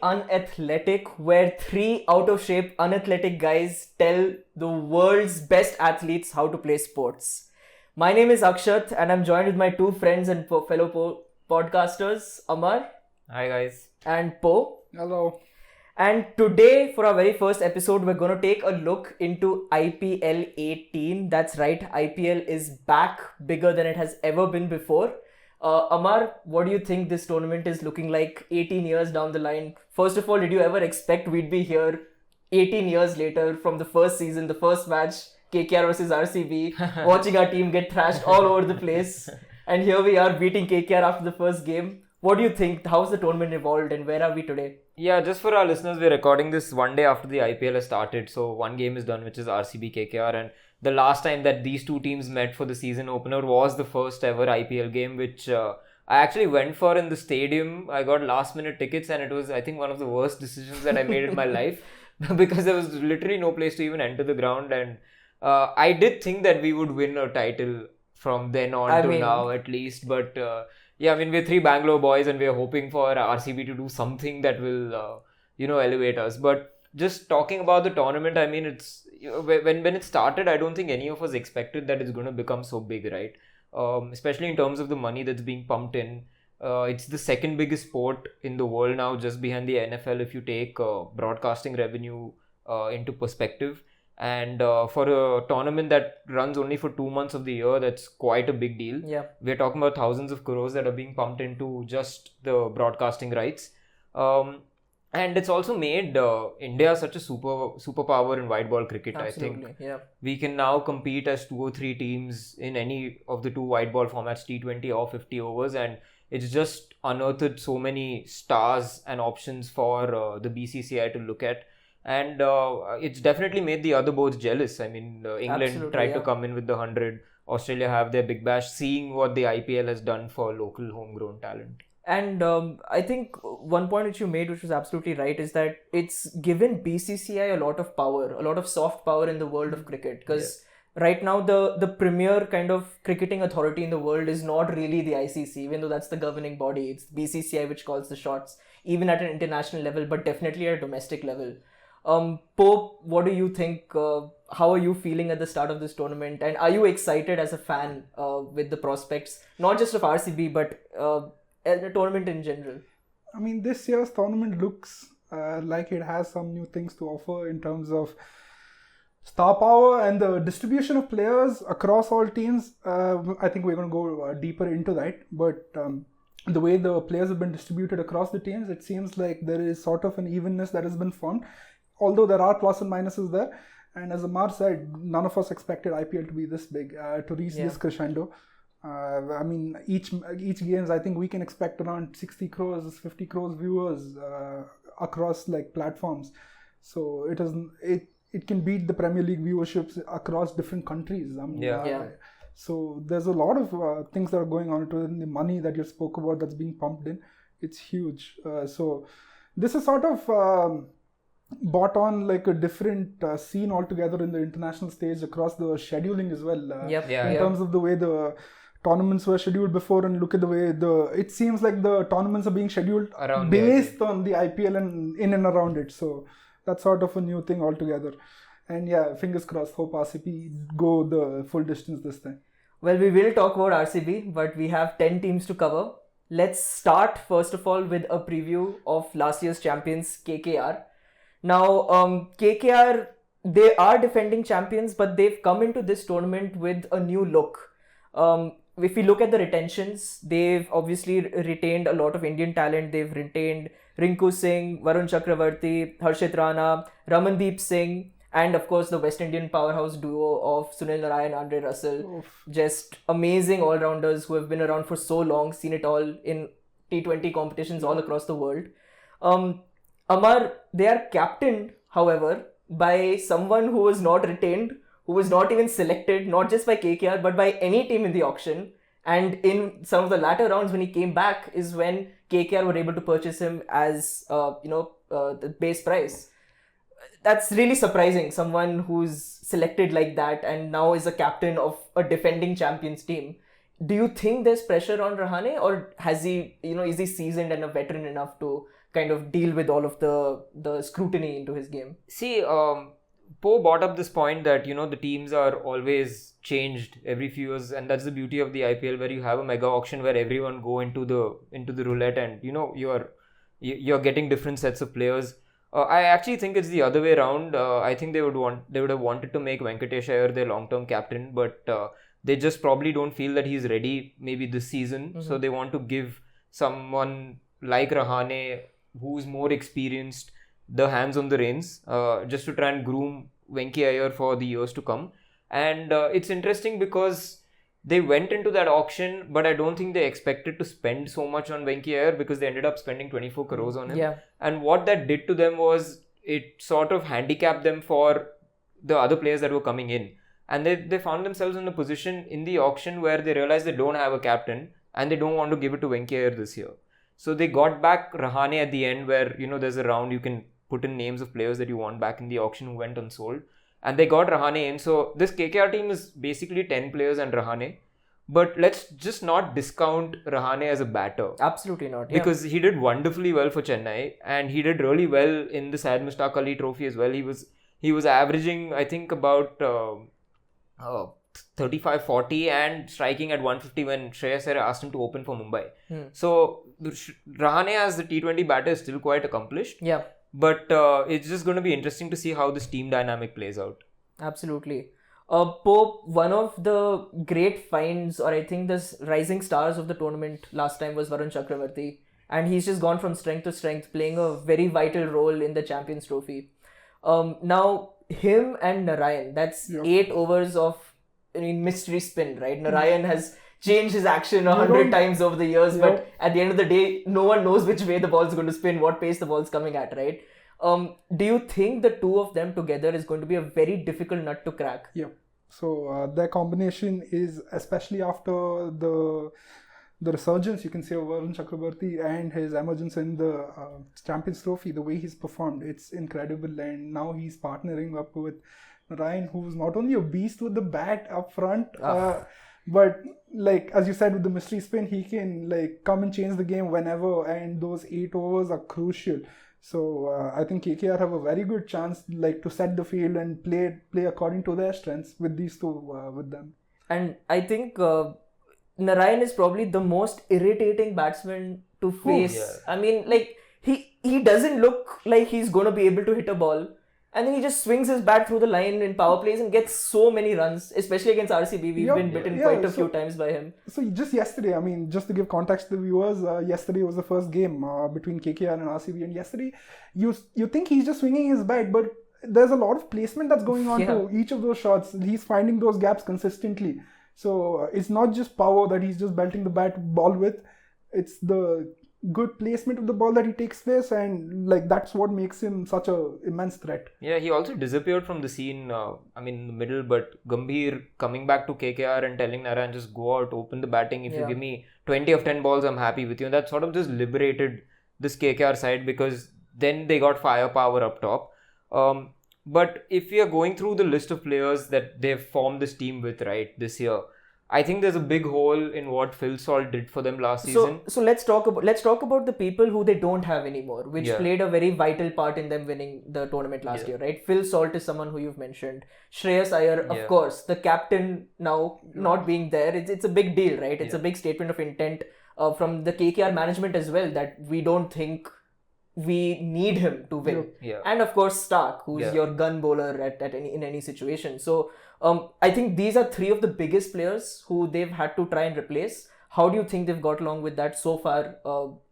Unathletic, where three out of shape unathletic guys tell the world's best athletes how to play sports. My name is Akshat, and I'm joined with my two friends and fellow podcasters, Ammar Hi guys. and Po. Hello. And today, for our very first episode, we're going to take a look into IPL 18. That's right, IPL is back, bigger than it has ever been before. Ammar, what do you think this tournament is looking like 18 years down the line? First of all, did you ever expect we'd be here 18 years later from the first season, the first match, KKR versus RCB, watching our team get thrashed all over the place? And here we are beating KKR after the first game. What do you think? How's the tournament evolved and where are we today? Yeah, just for our listeners, we're recording this one day after the IPL has started. So one game is done, which is RCB KKR. And the last time that these two teams met for the season opener was the first ever IPL game, which I actually went for in the stadium. I got last minute tickets and it was, I think, one of the worst decisions that I made in my life because there was literally no place to even enter the ground. And I did think that we would win a title from then on now at least. But yeah, I mean, we're three Bangalore boys and we're hoping for RCB to do something that will, elevate us. But just talking about the tournament, I mean, it's when it started, I don't think any of us expected that it's going to become so big, right? Especially in terms of the money that's being pumped in. It's the second biggest sport in the world now, just behind the NFL, if you take broadcasting revenue into perspective. And for a tournament that runs only for 2 months of the year, that's quite a big deal. Yeah. We're talking about thousands of crores that are being pumped into just the broadcasting rights. And it's also made India such a superpower in white ball cricket. Absolutely, I think yeah. we can now compete as 2 or 3 teams in any of the 2 white ball formats, T20 or 50 overs. And it's just unearthed so many stars and options for the BCCI to look at. And it's definitely made the other boards jealous. I mean, England tried to come in with the 100. Australia have their big bash, seeing what the IPL has done for local homegrown talent. And I think one point which you made, which was absolutely right, is that it's given BCCI a lot of power, a lot of soft power in the world of cricket. Because right now, the premier kind of cricketing authority in the world is not really the ICC, even though that's the governing body. It's BCCI which calls the shots, even at an international level, but definitely at a domestic level. Pope, what do you think? How are you feeling at the start of this tournament? And are you excited as a fan with the prospects, not just of RCB, but the tournament in general? I mean, this year's tournament looks like it has some new things to offer in terms of star power and the distribution of players across all teams. I think we're going to go deeper into that. But the way the players have been distributed across the teams, it seems like there is sort of an evenness that has been formed. Although there are plus and minuses there. And as Ammar said, none of us expected IPL to be this big, to reach this crescendo. I mean, each games, I think we can expect around 60 crores, 50 crores viewers across like platforms. So it can beat the Premier League viewerships across different countries. So there's a lot of things that are going on. The money that you spoke about that's being pumped in, it's huge. So this is sort of brought on like a different scene altogether in the international stage across the scheduling as well. In terms of the way the tournaments were scheduled before, and look at the way it seems like the tournaments are being scheduled around based on the IPL and in and around it. So that's sort of a new thing altogether. And yeah, fingers crossed, hope RCB go the full distance this time. Well, we will talk about RCB, but we have 10 teams to cover. Let's start first of all with a preview of last year's champions, KKR. Now, KKR, they are defending champions, but they've come into this tournament with a new look. If we look at the retentions, they've obviously retained a lot of Indian talent. They've retained Rinku Singh, Varun Chakravarti, Harshit Rana, Ramandeep Singh, and of course the West Indian powerhouse duo of Sunil Narayan and Andre Russell. Oof. Just amazing all-rounders who have been around for so long, seen it all in T20 competitions all across the world. Ammar, they are captained, however, by someone who was not retained, who was not even selected, not just by KKR, but by any team in the auction. And in some of the latter rounds, when he came back, is when KKR were able to purchase him as, the base price. That's really surprising. Someone who's selected like that and now is a captain of a defending champions team. Do you think there's pressure on Rahane, or has he, is he seasoned and a veteran enough to kind of deal with all of the scrutiny into his game? See, Poe brought up this point that, the teams are always changed every few years, and that's the beauty of the IPL, where you have a mega auction where everyone go into the roulette, and you're getting different sets of players. I actually think it's the other way around. I think they would have wanted to make Venkatesh Iyer their long-term captain, but they just probably don't feel that he's ready maybe this season. So they want to give someone like Rahane, who's more experienced, the hands on the reins, just to try and groom Venki Iyer for the years to come. And it's interesting because they went into that auction, but I don't think they expected to spend so much on Venki Iyer, because they ended up spending 24 crores on him. Yeah. And what that did to them was it sort of handicapped them for the other players that were coming in. And they found themselves in a position in the auction where they realized they don't have a captain and they don't want to give it to Venki Iyer this year. So they got back Rahane at the end, where there's a round you can put in names of players that you want back in the auction who went unsold. And they got Rahane in. So this KKR team is basically 10 players and Rahane. But let's just not discount Rahane as a batter. Absolutely not. Because he did wonderfully well for Chennai, and he did really well in the Syed Mushtaq Ali Trophy as well. He was averaging, I think, about 35-40 and striking at 150 when Shreyas Iyer asked him to open for Mumbai. So Rahane as the T20 batter is still quite accomplished. Yeah. But it's just going to be interesting to see how this team dynamic plays out. Absolutely. Pope, one of the great finds, or I think the rising stars of the tournament last time, was Varun Chakravarti. And he's just gone from strength to strength, playing a very vital role in the Champions Trophy. Now, him and Narayan, that's 8 overs of mystery spin, right? Narayan has changed his action 100 times over the years, but at the end of the day, no one knows which way the ball's going to spin, what pace the ball's coming at, right? Do you think the two of them together is going to be a very difficult nut to crack? Yeah. So their combination is, especially after the resurgence, you can say, of Varun Chakravarti and his emergence in the Champions Trophy, the way he's performed, it's incredible. And now he's partnering up with Ryan, who's not only a beast with the bat up front, but like as you said, with the mystery spin, he can come and change the game whenever, and those 8 overs are crucial. So I think KKR have a very good chance to set the field and play according to their strengths with these two with them. And I think Narayan is probably the most irritating batsman to face. I mean, he doesn't look like he's going to be able to hit a ball. And then he just swings his bat through the line in power plays and gets so many runs, especially against RCB. We've been bitten quite a few times by him. So just yesterday, I mean, just to give context to the viewers, yesterday was the first game between KKR and RCB. And yesterday, you think he's just swinging his bat, but there's a lot of placement that's going on to each of those shots. He's finding those gaps consistently. So it's not just power that he's just belting the ball with. It's the good placement of the ball that he takes place, and that's what makes him such a immense threat. Yeah, he also disappeared from the scene, in the middle, but Gambhir coming back to KKR and telling Narayan, just go out, open the batting. If you give me 20 of 10 balls, I'm happy with you. And that sort of just liberated this KKR side, because then they got firepower up top. But if we are going through the list of players that they've formed this team with, right, this year, I think there's a big hole in what Phil Salt did for them last season. So let's talk about the people who they don't have anymore, which played a very vital part in them winning the tournament last year, right? Phil Salt is someone who you've mentioned. Shreyas Iyer, of course, the captain now not being there, it's a big deal, right? It's a big statement of intent from the KKR management as well, that we don't think we need him to win. And of course Stark, who's your gun bowler in any situation. So I think these are 3 of the biggest players who they've had to try and replace. How do you think they've got along with that so far?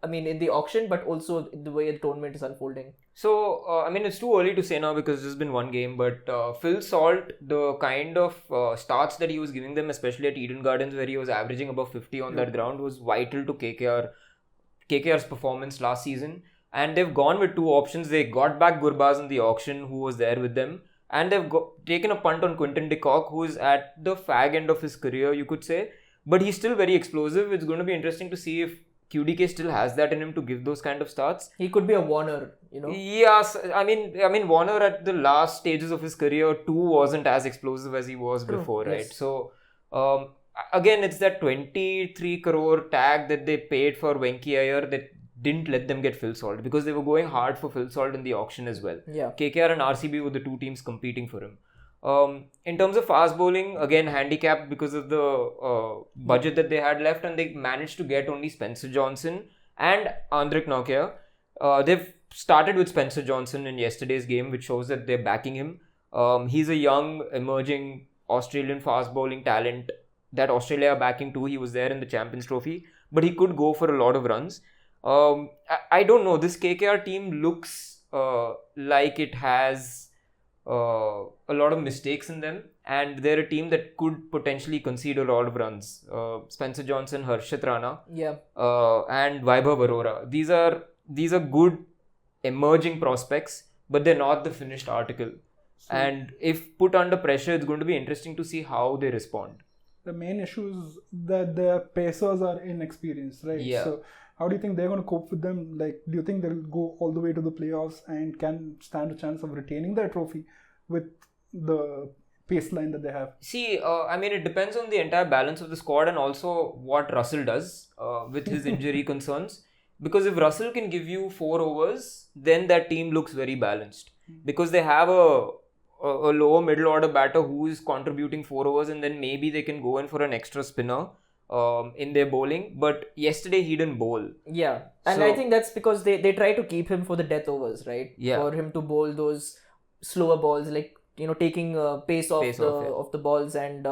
In the auction, but also the way the tournament is unfolding. So, it's too early to say now because there's been one game, but Phil Salt, the kind of starts that he was giving them, especially at Eden Gardens, where he was averaging above 50 on that ground, was vital to KKR's performance last season. And they've gone with 2 options. They got back Gurbaz in the auction, who was there with them. And they've taken a punt on Quinton de Kock, who is at the fag end of his career, you could say. But he's still very explosive. It's going to be interesting to see if QDK still has that in him to give those kind of starts. He could be a Warner, Yes, I mean Warner at the last stages of his career too wasn't as explosive as he was before, right? So, again, it's that 23 crore tag that they paid for Venki Iyer that didn't let them get Phil Salt because they were going hard for Phil Salt in the auction as well. Yeah. KKR and RCB were the two teams competing for him. In terms of fast bowling, again handicapped because of the budget that they had left, and they managed to get only Spencer Johnson and Andrik Nokia. They've started with Spencer Johnson in yesterday's game, which shows that they're backing him. He's a young, emerging Australian fast bowling talent that Australia are backing too. He was there in the Champions Trophy, but he could go for a lot of runs. I don't know. This KKR team looks like it has a lot of mistakes in them, and they're a team that could potentially concede a lot of runs. Spencer Johnson, Harshit Rana, and Vaibhav Arora. These are good emerging prospects, but they're not the finished article. And if put under pressure, it's going to be interesting to see how they respond. The main issue is that their pacers are inexperienced, right? Yeah. So how do you think they're going to cope with them? Like, do you think they'll go all the way to the playoffs and can stand a chance of retaining their trophy with the pace line that they have? See, I mean, it depends on the entire balance of the squad and also what Russell does with his injury concerns. Because if Russell can give you 4 overs, then that team looks very balanced. Because they have a lower middle order batter who is contributing 4 overs, and then maybe they can go in for an extra spinner in their bowling. But yesterday he didn't bowl. Yeah, and So- I think that's because they try to keep him for the death overs, right? Yeah. For him to bowl those slower balls, like, taking pace off the balls, and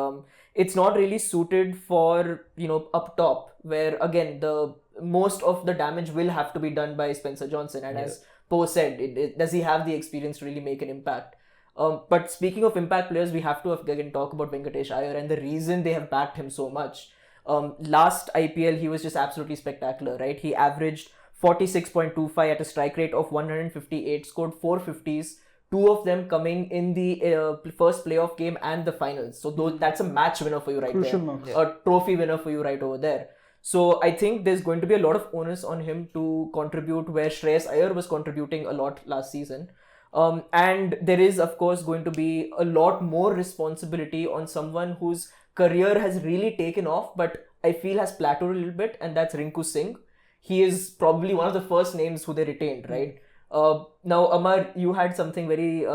it's not really suited for up top, where again the most of the damage will have to be done by Spencer Johnson, and as Poe said, does he have the experience to really make an impact? But speaking of impact players, we have to again talk about Venkatesh Iyer and the reason they have backed him so much. Last IPL, he was just absolutely spectacular, right? He averaged 46.25 at a strike rate of 158, scored 450s, 2 of them coming in the first playoff game and the finals. So that's a match winner for you right Crucial there. knocks. A trophy winner for you right over there. So I think there's going to be a lot of onus on him to contribute where Shreyas Iyer was contributing a lot last season. And there is, of course, going to be a lot more responsibility on someone whose career has really taken off, but I feel has plateaued a little bit, and that's Rinku Singh. He is probably one of the first names who they retained, right? Now, Ammar, you had something very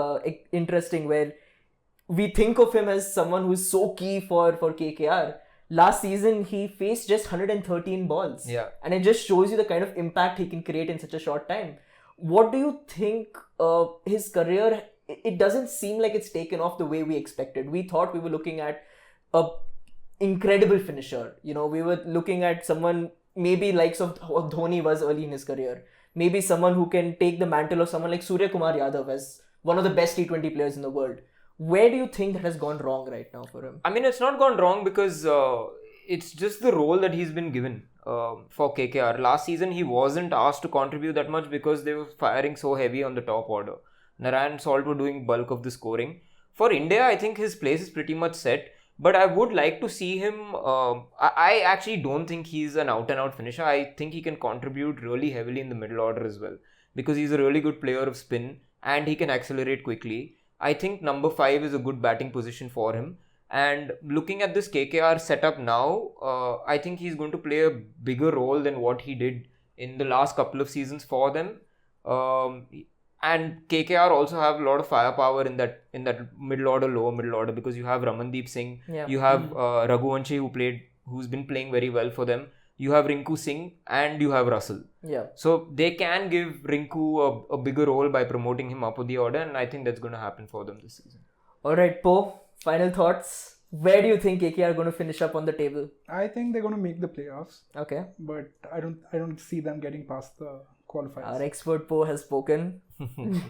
interesting where we think of him as someone who's so key for KKR. Last season, he faced just 113 balls. Yeah. And it just shows you the kind of impact he can create in such a short time. What do you think his career, it doesn't seem like it's taken off the way we expected. We thought we were looking at a incredible finisher. We were looking at someone maybe likes of what Dhoni was early in his career. Maybe someone who can take the mantle of someone like Surya Kumar Yadav as one of the best T20 players in the world. Where do you think that has gone wrong right now for him? I mean, it's not gone wrong because it's just the role that he's been given for KKR. Last season, he wasn't asked to contribute that much because they were firing so heavy on the top order. Narayan and Salt were doing bulk of the scoring. For India, I think his place is pretty much set. But I would like to see him. I actually don't think he's an out-and-out finisher. I think he can contribute really heavily in the middle order as well. Because he's a really good player of spin and he can accelerate quickly. I think number 5 is a good batting position for him. And looking at this KKR setup now, I think he's going to play a bigger role than what he did in the last couple of seasons for them. And KKR also have a lot of firepower in that middle order, lower middle order, because you have Ramandeep Singh, you have Raghuvanshi who's been playing very well for them. You have Rinku Singh and you have Russell. Yeah. So they can give Rinku a bigger role by promoting him up the order, and I think that's going to happen for them this season. All right, Poe, final thoughts. Where do you think KKR are going to finish up on the table? I think they're going to make the playoffs, Okay. but I don't see them getting past the qualifiers. Our expert Poe has spoken.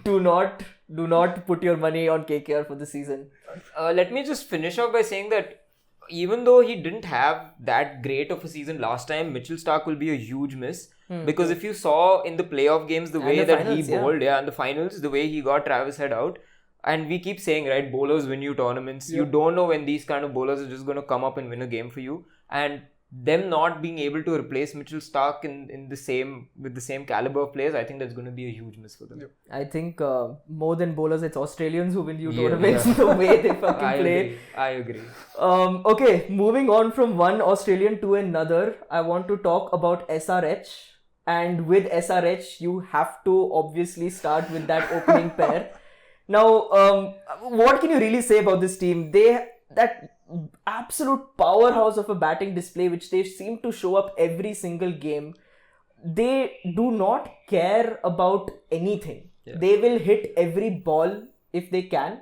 Do not put your money on KKR for the season. Let me just finish off by saying that even though he didn't have that great of a season last time, Mitchell Starc will be a huge miss. Because if you saw in the playoff games the way that he bowled, and the finals, the way he got Travis Head out, and we keep saying, right, bowlers win you tournaments. You don't know when these kind of bowlers are just going to come up and win a game for you. And them not being able to replace Mitchell Starc with the same caliber of players, I think that's going to be a huge miss for them. Yep. I think more than bowlers, it's Australians who win you tournaments the way they fucking play. I agree. Okay, moving on from one Australian to another, I want to talk about SRH. and with SRH, you have to obviously start with that opening pair. Now, what can you really say about this team? That absolute powerhouse of a batting display, which they seem to show up every single game. They do not care about anything. Yeah. They will hit every ball if they can,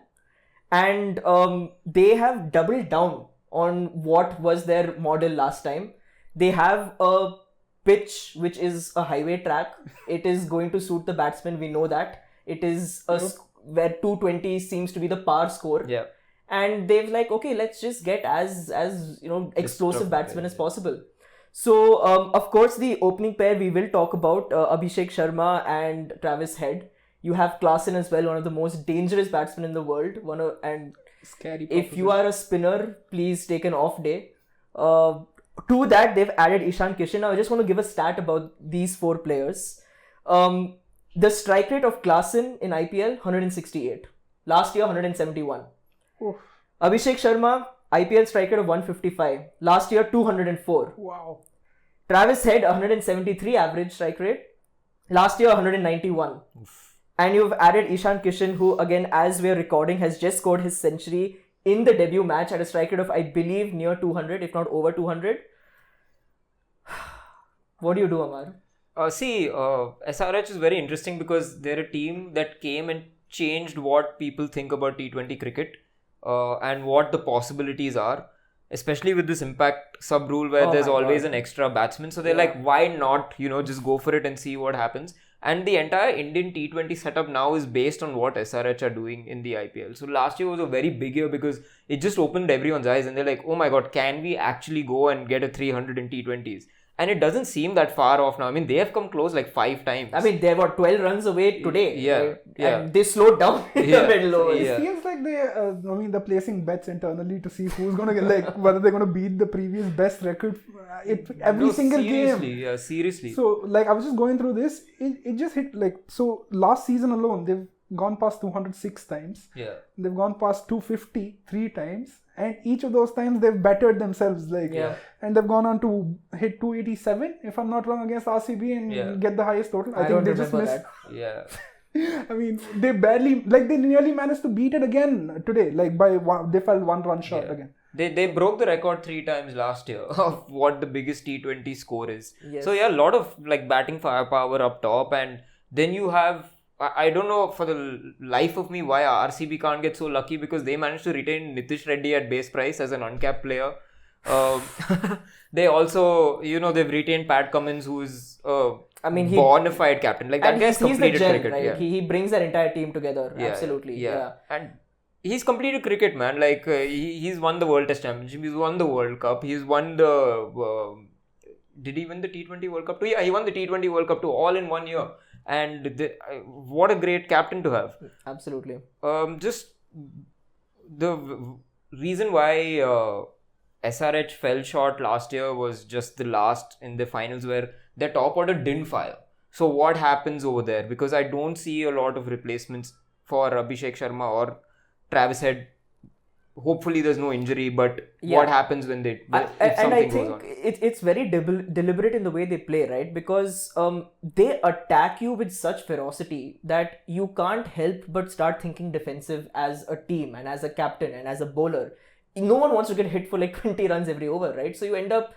and they have doubled down on what was their model last time. They have a pitch which is a highway track. It is going to suit the batsman. We know that it is where 220 seems to be the par score. Yeah. And they've like, okay, let's just get as explosive batsmen as possible. So of course the opening pair we will talk about, Abhishek Sharma and Travis Head. You have Klaasen as well, one of the most dangerous batsmen in the world. Scary. If you are a spinner, please take an off day. To that, they've added Ishan Kishan. Now, I just want to give a stat about these 4 players. The strike rate of Klaasen in IPL, 168. Last year, 171. Oof. Abhishek Sharma, IPL strike rate of 155. Last year, 204. Wow. Travis Head, 173 average strike rate. Last year, 191. And you've added Ishan Kishan, who, again, as we're recording, has just scored his century in the debut match at a strike rate of, I believe, near 200, if not over 200. What do you do, Ammar? SRH is very interesting because they're a team that came and changed what people think about T20 cricket and what the possibilities are, especially with this impact sub rule where there's always an extra batsman. So they're like, why not, just go for it and see what happens. And the entire Indian T20 setup now is based on what SRH are doing in the IPL. So last year was a very big year because it just opened everyone's eyes and they're like, oh my god, can we actually go and get a 300 in T20s? And it doesn't seem that far off now. I mean, they have come close like 5 times. I mean, they were 12 runs away today. Yeah, right? yeah. And they slowed down in the middle overs. It feels like they're placing bets internally to see who's going to get, like, whether they're going to beat the previous best record every single game. Yeah, seriously. So, like, I was just going through this. It just hit, like, so last season alone, they've gone past 206 times. Yeah. They've gone past 250 3 times. And each of those times they've bettered themselves, and they've gone on to hit 287, if I'm not wrong, against RCB and get the highest total. I think they just missed. That. Yeah. I mean, they nearly managed to beat it again today. Like they fell 1 run short again. They broke the record 3 times last year of what the biggest T20 score is. Yes. So a lot of like batting firepower up top, and then you have. I don't know for the life of me why RCB can't get so lucky because they managed to retain Nitish Reddy at base price as an uncapped player. They also, they've retained Pat Cummins, who is bona fide captain. Like that guy's completed cricket. Right? Yeah. He brings that entire team together. Yeah, absolutely. Yeah. And he's completed cricket, man. Like he's won the World Test Championship. He's won the World Cup. He's won the. Did he win the T20 World Cup too? Yeah, he won the T20 World Cup too, all in 1 year. And what a great captain to have. Absolutely. Just the reason why SRH fell short last year was just the last in the finals where their top order didn't fire. So what happens over there? Because I don't see a lot of replacements for Abhishek Sharma or Travis Head. Hopefully there's no injury, but what happens when if something goes on? It's very deliberate in the way they play, right? Because they attack you with such ferocity that you can't help but start thinking defensive as a team and as a captain and as a bowler. No one wants to get hit for like 20 runs every over, right? So you end up,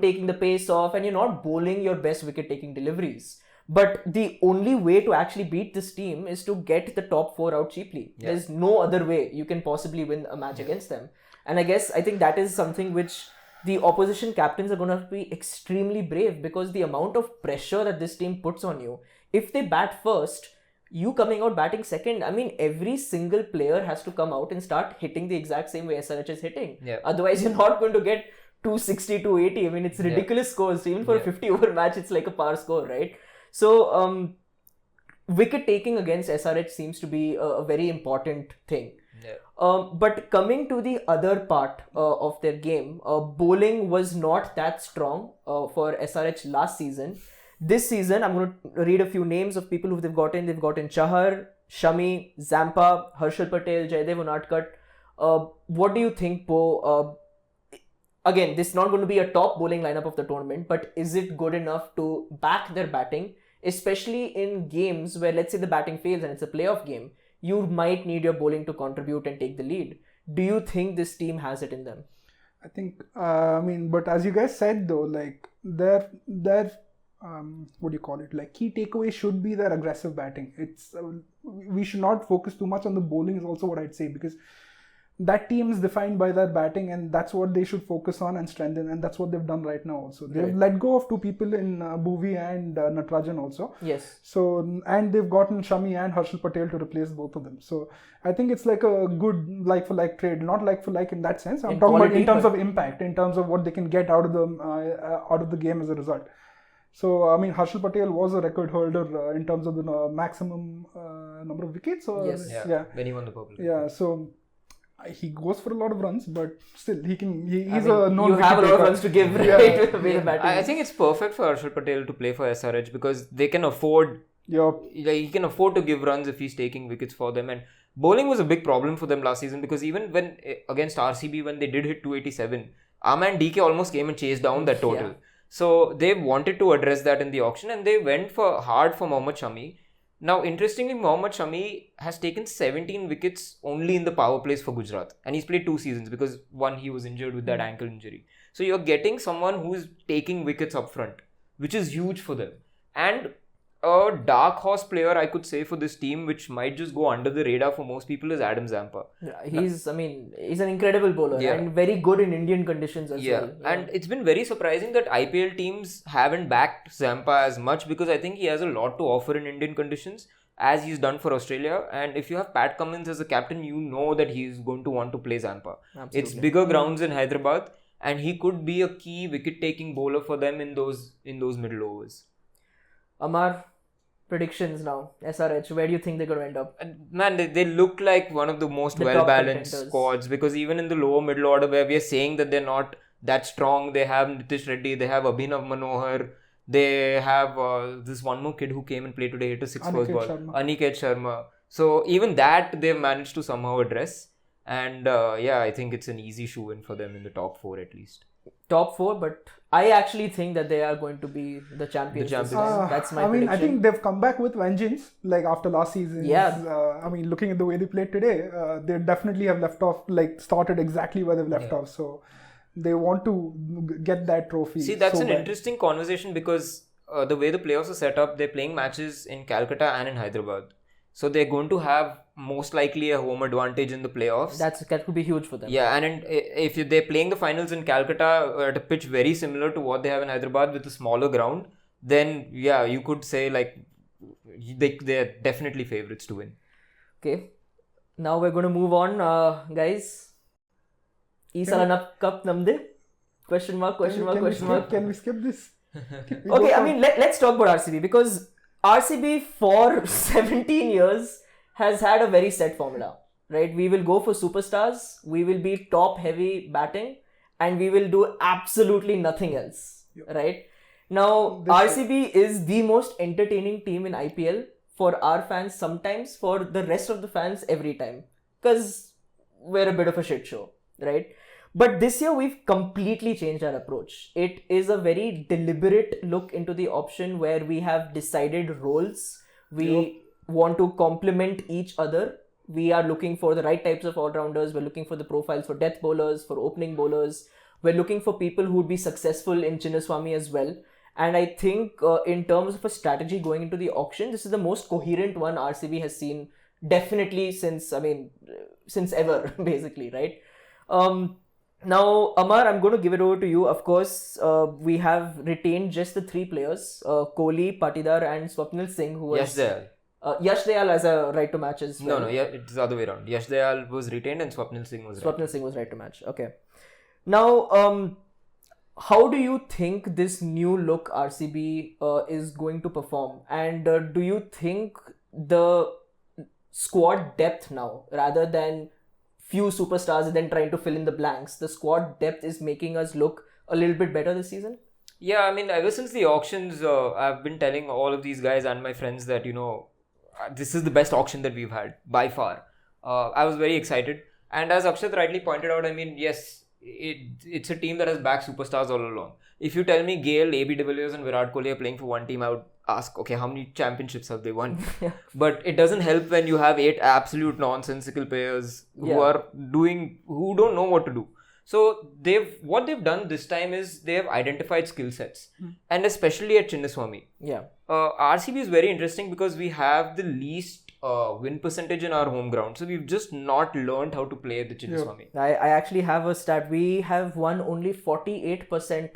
taking the pace off and you're not bowling your best wicket-taking deliveries. But the only way to actually beat this team is to get the top 4 out cheaply. Yeah. There's no other way you can possibly win a match against them. And I think that is something which the opposition captains are going to have to be extremely brave, because the amount of pressure that this team puts on you, if they bat first, you coming out batting second, I mean, every single player has to come out and start hitting the exact same way SRH is hitting. Yeah. Otherwise, you're not going to get 260, 280. I mean, it's ridiculous scores. Even for a 50-over match, it's like a par score, right? So, wicket taking against SRH seems to be a very important thing. Yeah. But coming to the other part of their game, bowling was not that strong for SRH last season. This season, I'm going to read a few names of people who they've gotten. They've gotten Chahar, Shami, Zampa, Harshal Patel, Jaydev Unadkat. What do you think, Po? again, this is not going to be a top bowling lineup of the tournament, but is it good enough to back their batting, especially in games where, let's say, the batting fails and it's a playoff game, you might need your bowling to contribute and take the lead. Do you think this team has it in them? I think, but as you guys said though, like their what do you call it? Like key takeaway should be their aggressive batting. It's we should not focus too much on the bowling is also what I'd say, because that team is defined by their batting, and that's what they should focus on and strengthen, and that's what they've done right now also. They've let go of two people in Bhuvi and Natarajan also. Yes. So, and they've gotten Shami and Harshal Patel to replace both of them. So, I think it's like a good like-for-like trade, not like-for-like in that sense. I'm talking about in terms of impact, in terms of what they can get out of the game as a result. So, Harshal Patel was a record holder in terms of the maximum number of wickets. Or, yes. Yeah. When he won the purple. Yeah. So, he goes for a lot of runs, but still he's a known. You have a lot of runs to give, right? I think it's perfect for Harshal Patel to play for SRH because they can afford. He can afford to give runs if he's taking wickets for them. And bowling was a big problem for them last season because even when against RCB when they did hit 287, Ammar and DK almost came and chased down that total. Yeah. So they wanted to address that in the auction and they went hard for Mohammad Shami. Now, interestingly, Mohammad Shami has taken 17 wickets only in the power plays for Gujarat. And he's played 2 seasons because one, he was injured with that ankle injury. So you're getting someone who's taking wickets up front, which is huge for them. And a dark horse player, I could say, for this team, which might just go under the radar for most people, is Adam Zampa. Yeah, he's an incredible bowler and very good in Indian conditions as well. Yeah. And it's been very surprising that IPL teams haven't backed Zampa as much because I think he has a lot to offer in Indian conditions, as he's done for Australia. And if you have Pat Cummins as a captain, you know that he's going to want to play Zampa. Absolutely. It's bigger grounds in Hyderabad, and he could be a key wicket-taking bowler for them in those middle overs. Ammar, predictions now. SRH, where do you think they're going to end up? Man, they look like one of the most well-balanced squads because even in the lower middle order where we are saying that they're not that strong, they have Nitish Reddy, they have Abhinav Manohar, they have this one more kid who came and played today, hit a 6 first ball, Aniket Sharma. So even that they've managed to somehow address. And I think it's an easy shoe-in for them in the top 4 at least. Top 4, but I actually think that they are going to be the champions. That's my prediction. I think they've come back with vengeance, like after last season. Yeah. Looking at the way they played today, they definitely have left off, started exactly where they've left off. So they want to get that trophy. See, that's an interesting conversation because the way the playoffs are set up, they're playing matches in Calcutta and in Hyderabad. So they're going to have most likely a home advantage in the playoffs. That could be huge for them. Yeah, and if they're playing the finals in Calcutta at a pitch very similar to what they have in Hyderabad with a smaller ground, then you could say they're definitely favourites to win. Okay, now we're going to move on, guys. Isala Cup namde? Question mark. Can we skip this? Okay, let's talk about RCB because RCB for 17 years has had a very set formula, right? We will go for superstars, we will be top heavy batting, and we will do absolutely nothing else, right? Now, RCB is the most entertaining team in IPL for our fans sometimes, for the rest of the fans every time, because we're a bit of a shit show, right? But this year we've completely changed our approach. It is a very deliberate look into the option where we have decided roles. We want to complement each other. We are looking for the right types of all-rounders. We're looking for the profiles for death bowlers, for opening bowlers. We're looking for people who would be successful in Chinnaswamy as well. And I think in terms of a strategy going into the auction, this is the most coherent one RCB has seen definitely since ever, basically, right? Now, Ammar, I'm going to give it over to you. Of course, we have retained just the 3 players, Kohli, Patidar and Swapnil Singh, who was... Yash Dayal as a right to match as well. No, it's the other way around. Yash Dayal was retained and Swapnil Singh was right to match. Okay. Now, how do you think this new look RCB is going to perform? And do you think the squad depth now, rather than few superstars and then trying to fill in the blanks, the squad depth is making us look a little bit better this season? Yeah, ever since the auctions, I've been telling all of these guys and my friends that, this is the best auction that we've had by far. I was very excited. And as Akshat rightly pointed out, yes, it's a team that has backed superstars all along. If you tell me Gale, AB de Villiers and Virat Kohli are playing for one team, I would ask, okay, how many championships have they won? Yeah. But it doesn't help when you have 8 absolute nonsensical players who don't know what to do. So what they've done this time is they have identified skill sets, and especially at Chinnaswamy. Yeah. RCB is very interesting because we have the least win percentage in our home ground. So we've just not learned how to play the Chinnaswamy. I actually have a stat. We have won only 48%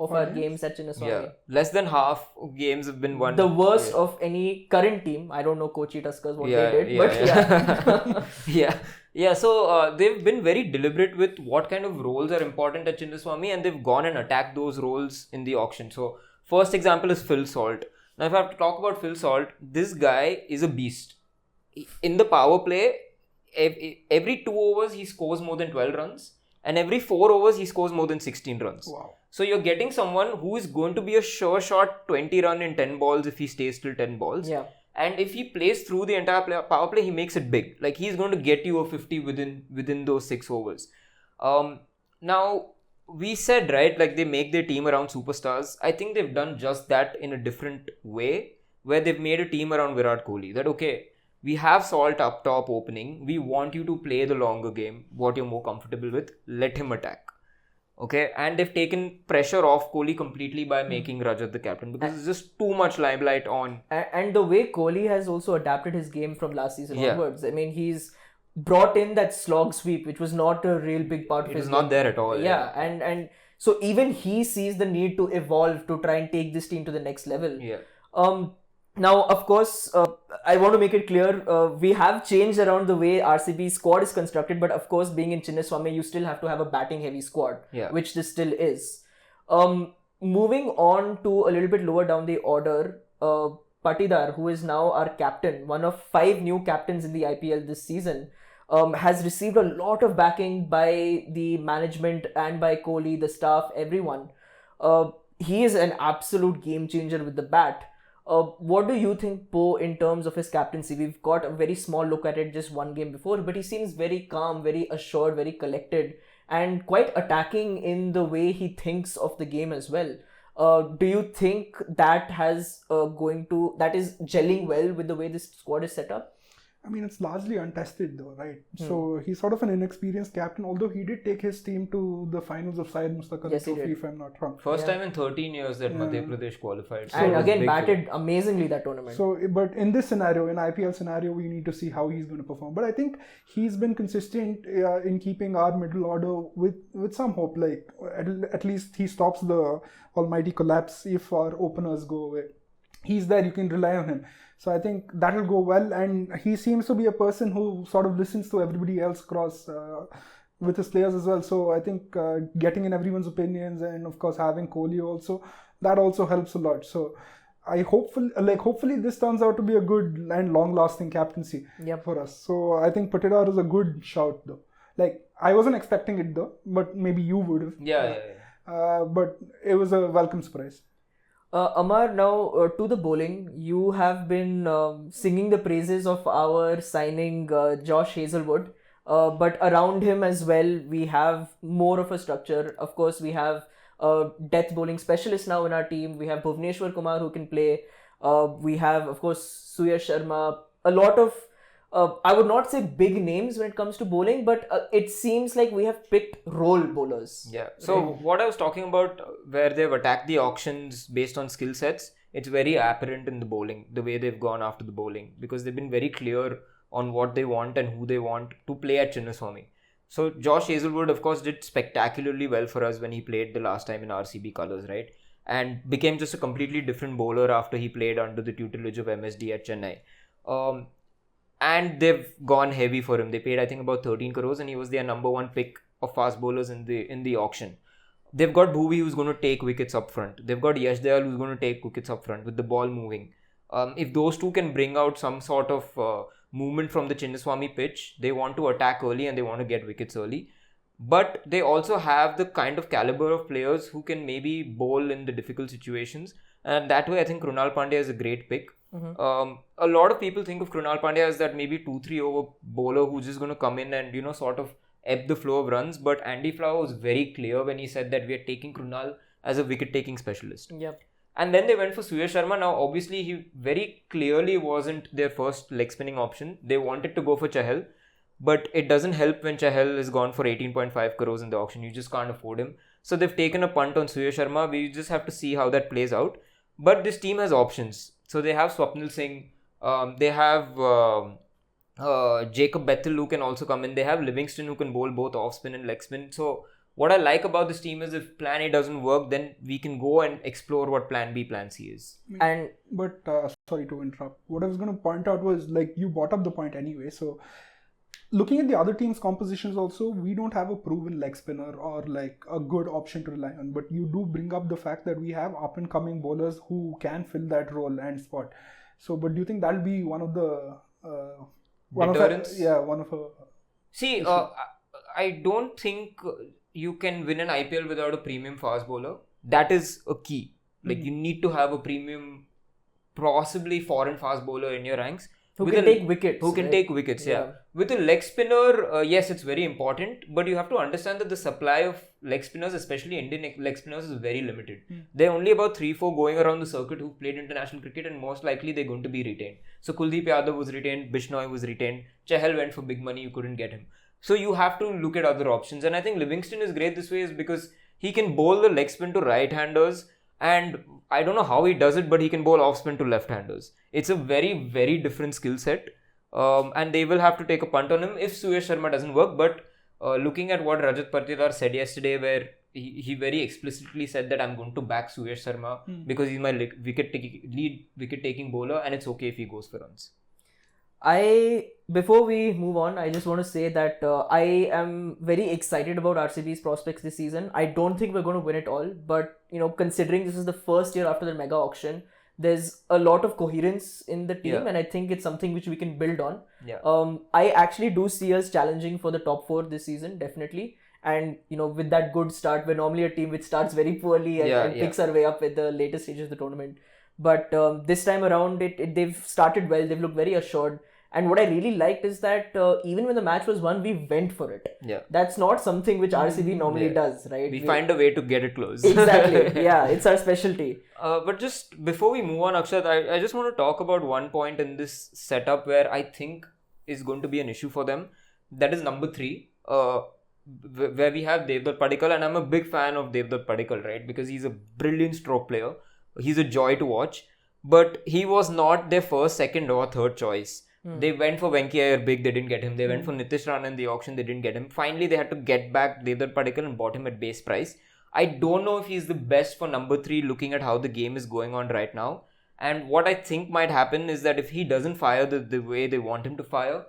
of our games at Chinnaswamy. Yeah, less than half of games have been won. The worst of any current team. I don't know Kochi Tuskers what they did, but yeah. So they've been very deliberate with what kind of roles are important at Chinnaswamy, and they've gone and attacked those roles in the auction. So first example is Phil Salt. Now, if I have to talk about Phil Salt, this guy is a beast. In the power play, every 2 overs he scores more than 12 runs, and every 4 overs he scores more than 16 runs. Wow. So you're getting someone who is going to be a sure shot 20 run in 10 balls if he stays till 10 balls. Yeah. And if he plays through the entire power play, he makes it big. Like, he's going to get you a 50 within those 6 overs. Now, we said, right, like they make their team around superstars. I think they've done just that in a different way, where they've made a team around Virat Kohli. That, okay, we have Salt up top opening. We want you to play the longer game, what you're more comfortable with. Let him attack. Okay, and they've taken pressure off Kohli completely by making Rajat the captain, because it's just too much limelight on. And the way Kohli has also adapted his game from last season onwards. I mean, he's brought in that slog sweep, which was not a real big part of his game. It was not there at all. Yeah, and so even he sees the need to evolve to try and take this team to the next level. Yeah. Now, of course, I want to make it clear, we have changed around the way RCB squad is constructed, but of course, being in Chinnaswamy, you still have to have a batting heavy squad, which this still is. Moving on to a little bit lower down the order, Patidar, who is now our captain, one of 5 new captains in the IPL this season, has received a lot of backing by the management and by Kohli, the staff, everyone. He is an absolute game changer with the bat. What do you think, Po, in terms of his captaincy? We've got a very small look at it just one game before, but he seems very calm, very assured, very collected, and quite attacking in the way he thinks of the game as well. Do you think that is gelling well with the way this squad is set up? I mean, it's largely untested though, right? So he's sort of an inexperienced captain, although he did take his team to the finals of Syed Mustaqil Trophy, if I'm not wrong. First time in 13 years that Madhya Pradesh qualified. So and again, batted amazingly that tournament. So, but in this scenario, in IPL scenario, we need to see how he's going to perform. But I think he's been consistent in keeping our middle order with some hope. Like, at least he stops the almighty collapse if our openers go away. He's there, you can rely on him. So I think that will go well, and he seems to be a person who sort of listens to everybody else across with his players as well. So I think getting in everyone's opinions, and of course having Kohli also, that also helps a lot. So I hopefully this turns out to be a good and long-lasting captaincy for us. So I think Patidar is a good shout though. Like, I wasn't expecting it though, but maybe you would have. Yeah. But it was a welcome surprise. Ammar, now to the bowling, you have been singing the praises of our signing Josh Hazlewood, but around him as well, we have more of a structure. Of course, we have a death bowling specialist now in our team. We have Bhuvneshwar Kumar who can play. We have, of course, Suyash Sharma. A lot of, I would not say big names when it comes to bowling, but it seems like we have picked role bowlers. Yeah. So what I was talking about, where they've attacked the auctions based on skill sets, it's very apparent in the bowling, the way they've gone after the bowling, because they've been very clear on what they want and who they want to play at Chinnaswamy. So Josh Hazlewood, of course, did spectacularly well for us when he played the last time in RCB colours, right? And became just a completely different bowler after he played under the tutelage of MSD at Chennai. And they've gone heavy for him. They paid, I think, about 13 crores, and he was their number 1 pick of fast bowlers in the auction. They've got Bhuvi, who's going to take wickets up front. They've got Yash Dayal, who's going to take wickets up front with the ball moving. If those two can bring out some sort of movement from the Chinnaswamy pitch, they want to attack early and they want to get wickets early. But they also have the kind of caliber of players who can maybe bowl in the difficult situations. And that way, I think Krunal Pandya is a great pick. A lot of people think of Krunal Pandya as that maybe 2-3 over bowler who's just going to come in and, sort of ebb the flow of runs. But Andy Flower was very clear when he said that we are taking Krunal as a wicket-taking specialist. Yep. And then they went for Suyash Sharma. Now, obviously, he very clearly wasn't their first leg spinning option. They wanted to go for Chahal. But it doesn't help when Chahal is gone for 18.5 crores in the auction. You just can't afford him. So they've taken a punt on Suyash Sharma. We just have to see how that plays out. But this team has options. So they have Swapnil Singh. They have Jacob Bethel who can also come in. They have Livingston who can bowl both off spin and leg spin. So what I like about this team is if plan A doesn't work, then we can go and explore what plan B, plan C is. But sorry to interrupt. What I was going to point out was, like, you brought up the point anyway. So looking at the other team's compositions also, we don't have a proven leg spinner or like a good option to rely on. But you do bring up the fact that we have up and coming bowlers who can fill that role and spot. So, but do you think that'll be one of the Deterrence? one of a. See, I don't think you can win an IPL without a premium fast bowler. That is a key. Like, you need to have a premium, possibly foreign fast bowler in your ranks. Who can take wickets. Who can take wickets, yeah. With a leg spinner, yes, it's very important. But you have to understand that the supply of leg spinners, especially Indian leg spinners, is very limited. There are only about 3-4 going around the circuit who've played international cricket, and most likely they're going to be retained. So Kuldeep Yadav was retained, Bishnoi was retained, Chahal went for big money, you couldn't get him. So you have to look at other options. And I think Livingston is great this way is because he can bowl the leg spin to right-handers, and I don't know how he does it, but he can bowl off spin to left-handers. It's a very, very different skill set. And they will have to take a punt on him if Suyash Sharma doesn't work. But looking at what Rajat Patidar said yesterday, where he very explicitly said that I'm going to back Suyash Sharma because he's my lead wicket-taking bowler, and it's okay if he goes for runs. Before we move on, I just want to say that I am very excited about RCB's prospects this season. I don't think we're going to win it all, but considering this is the first year after the mega auction, there's a lot of coherence in the team, and I think it's something which we can build on. I actually do see us challenging for the top 4 this season, definitely. And with that good start, we're normally a team which starts very poorly and picks our way up at the later stages of the tournament. But this time around, they've started well. They've looked very assured. And what I really liked is that even when the match was won, we went for it. Yeah. That's not something which RCB normally does, right? We find a way to get it close. Exactly. Yeah, it's our specialty. But just before we move on, Akshat, I just want to talk about one point in this setup where I think is going to be an issue for them. That is number 3, where we have Devdutt Padikkal. And I'm a big fan of Devdutt Padikkal, right? Because he's a brilliant stroke player. He's a joy to watch. But he was not their first, second or third choice. They went for Venki Iyer big, they didn't get him. They went for Nitish Rana in the auction, they didn't get him. Finally, they had to get back Devdutt Padikkal and bought him at base price. I don't know if he's the best for number 3 looking at how the game is going on right now. And what I think might happen is that if he doesn't fire the way they want him to fire,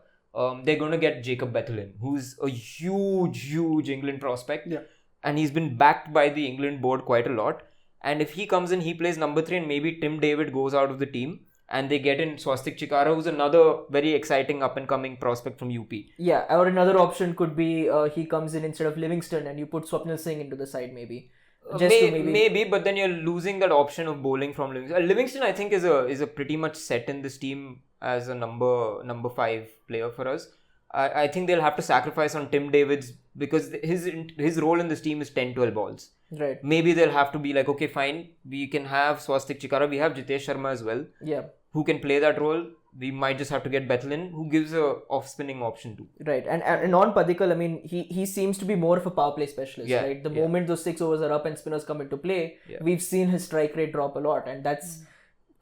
they're going to get Jacob Bethel in, who's a huge England prospect. Yeah. And he's been backed by the England board quite a lot. And if he comes in, he plays number 3 and maybe Tim David goes out of the team. And they get in Swastik Chikara, who's another very exciting up-and-coming prospect from UP. Yeah, or another option could be he comes in instead of Livingston and you put Swapnil Singh into the side maybe. Maybe, but then you're losing that option of bowling from Livingston. Livingston, I think, is a pretty much set in this team as a number 5 player for us. I think they'll have to sacrifice on Tim David's because his role in this team is 10-12 balls. Right. Maybe they'll have to be like, okay, fine, we can have Swastik Chikara. We have Jitesh Sharma as well. Yeah. Who can play that role. We might just have to get Bethel in, who gives a off-spinning option too. Right, and on Padikkal, I mean, he seems to be more of a power play specialist, right? The moment those 6 overs are up and spinners come into play, we've seen his strike rate drop a lot, and that's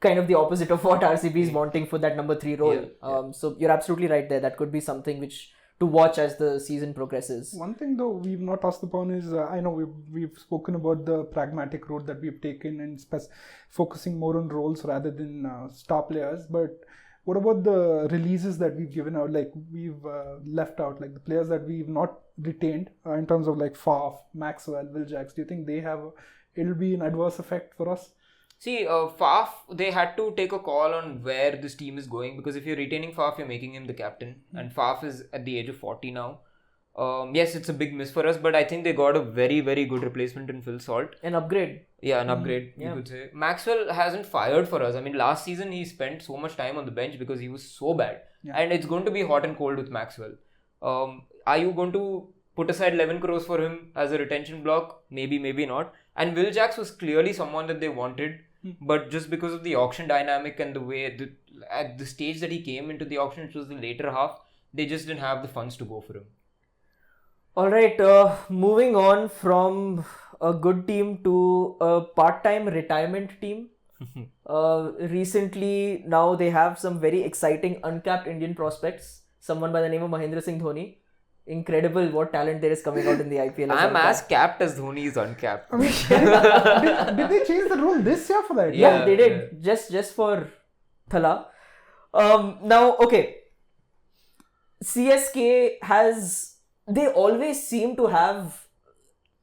kind of the opposite of what RCB is wanting for that number 3 role. So you're absolutely right there. That could be something which to watch as the season progresses. One thing though we've not touched upon is I know we've spoken about the pragmatic road that we've taken and focusing more on roles rather than star players, but what about the releases that we've given out, like we've left out, like the players that we've not retained in terms of like Faf, Maxwell, Will Jacks? Do you think it'll be an adverse effect for us? See, Faf, they had to take a call on where this team is going, because if you're retaining Faf, you're making him the captain, and Faf is at the age of 40 now. Yes, it's a big miss for us, but I think they got a very, very good replacement in Phil Salt. An upgrade. Yeah, an upgrade, you could say. Maxwell hasn't fired for us. I mean, last season he spent so much time on the bench because he was so bad. And it's going to be hot and cold with Maxwell. Are you going to put aside 11 crores for him as a retention block, maybe not. And Will Jacks was clearly someone that they wanted, but just because of the auction dynamic and the way at the stage that he came into the auction, which was the later half, they just didn't have the funds to go for him. All right, moving on from a good team to a part-time retirement team. Recently, now they have some very exciting uncapped Indian prospects. Someone by the name of Mahendra Singh Dhoni. Incredible what talent there is coming out in the IPL. I'm as capped as Dhoni is uncapped. I mean, did they change the rule this year for that? Yeah, they did. Just for Thala. Now, okay. CSK they always seem to have